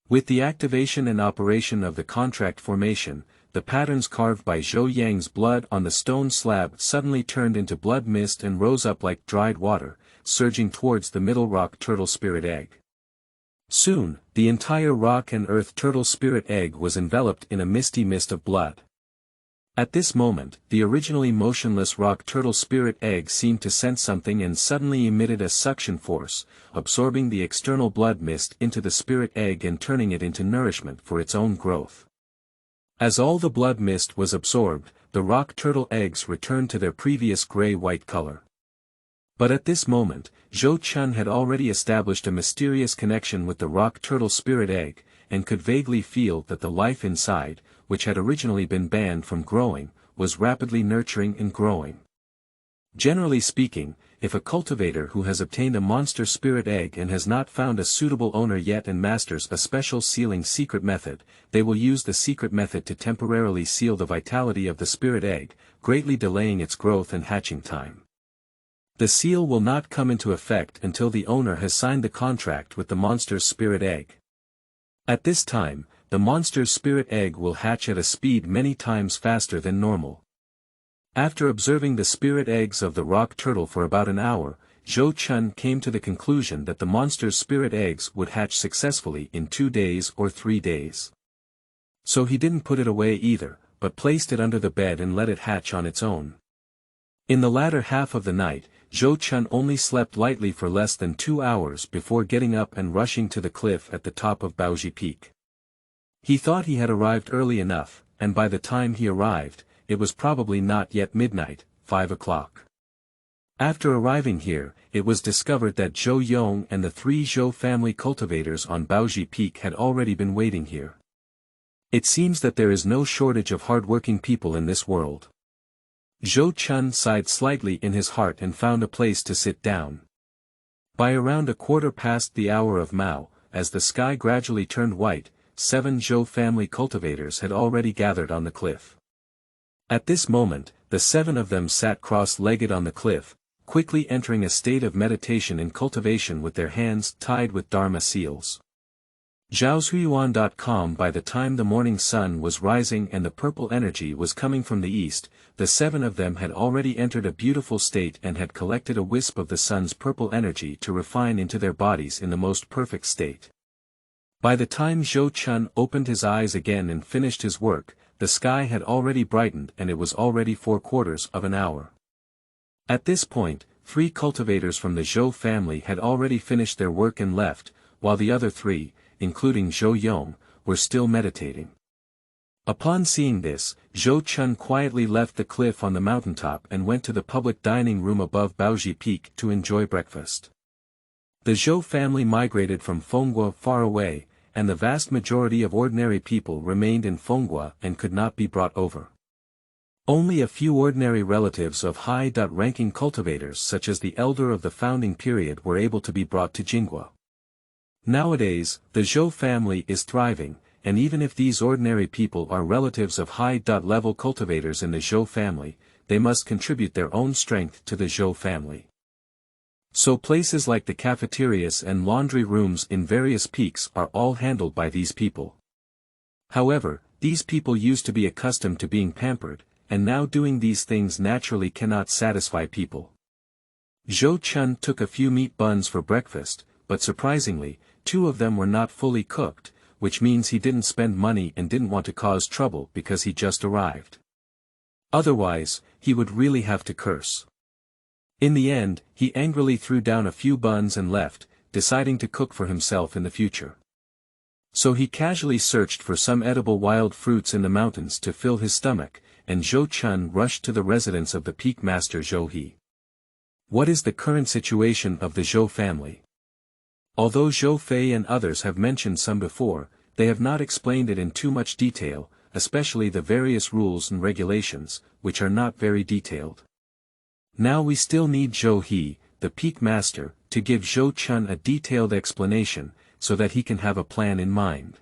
With the activation and operation of the contract formation, the patterns carved by Zhou Yang's blood on the stone slab suddenly turned into blood mist and rose up like dried water, surging towards the middle rock turtle spirit egg. Soon, the entire rock and earth turtle spirit egg was enveloped in a misty mist of blood. At this moment, the originally motionless rock turtle spirit egg seemed to sense something and suddenly emitted a suction force, absorbing the external blood mist into the spirit egg and turning it into nourishment for its own growth. As all the blood mist was absorbed, the rock turtle eggs returned to their previous gray-white color. But at this moment, Zhou Chun had already established a mysterious connection with the rock turtle spirit egg, and could vaguely feel that the life inside, which had originally been banned from growing, was rapidly nurturing and growing. Generally speaking, if a cultivator who has obtained a monster spirit egg and has not found a suitable owner yet and masters a special sealing secret method, they will use the secret method to temporarily seal the vitality of the spirit egg, greatly delaying its growth and hatching time. The seal will not come into effect until the owner has signed the contract with the monster's spirit egg. At this time, the monster's spirit egg will hatch at a speed many times faster than normal. After observing the spirit eggs of the rock turtle for about an hour, Zhou Chun came to the conclusion that the monster's spirit eggs would hatch successfully in 2 days or 3 days. So he didn't put it away either, but placed it under the bed and let it hatch on its own. In the latter half of the night, Zhou Chun only slept lightly for less than 2 hours before getting up and rushing to the cliff at the top of Baoji Peak. He thought he had arrived early enough, and by the time he arrived, it was probably not yet midnight, 5 o'clock. After arriving here, it was discovered that Zhou Yong and the 3 Zhou family cultivators on Baoji Peak had already been waiting here. It seems that there is no shortage of hard-working people in this world. Zhou Chun sighed slightly in his heart and found a place to sit down. By around 1/4 the hour of Mao, as the sky gradually turned white, 7 Zhou family cultivators had already gathered on the cliff. At this moment, the 7 of them sat cross-legged on the cliff, quickly entering a state of meditation and cultivation with their hands tied with Dharma seals. Zhaoshuyuan.com. By the time the morning sun was rising and the purple energy was coming from the east, the 7 of them had already entered a beautiful state and had collected a wisp of the sun's purple energy to refine into their bodies in the most perfect state. By the time Zhou Chun opened his eyes again and finished his work, the sky had already brightened and it was already 4/4 of an hour. At this point, 3 cultivators from the Zhou family had already finished their work and left, while the other 3, including Zhou Yong, were still meditating. Upon seeing this, Zhou Chun quietly left the cliff on the mountaintop and went to the public dining room above Baoji Peak to enjoy breakfast. The Zhou family migrated from Fenghua far away, and the vast majority of ordinary people remained in Fenghua and could not be brought over. Only a few ordinary relatives of high-ranking cultivators such as the elder of the founding period were able to be brought to Jinghua. Nowadays, the Zhou family is thriving, and even if these ordinary people are relatives of high-level cultivators in the Zhou family, they must contribute their own strength to the Zhou family. So places like the cafeterias and laundry rooms in various peaks are all handled by these people. However, these people used to be accustomed to being pampered, and now doing these things naturally cannot satisfy people. Zhou Chun took a few meat buns for breakfast, but surprisingly, 2 of them were not fully cooked, which means he didn't spend money and didn't want to cause trouble because he just arrived. Otherwise, he would really have to curse. In the end, he angrily threw down a few buns and left, deciding to cook for himself in the future. So he casually searched for some edible wild fruits in the mountains to fill his stomach, and Zhou Chun rushed to the residence of the peak master Zhou He. What is the current situation of the Zhou family? Although Zhou Fei and others have mentioned some before, they have not explained it in too much detail, especially the various rules and regulations, which are not very detailed. Now we still need Zhou He, the peak master, to give Zhou Chun a detailed explanation, so that he can have a plan in mind.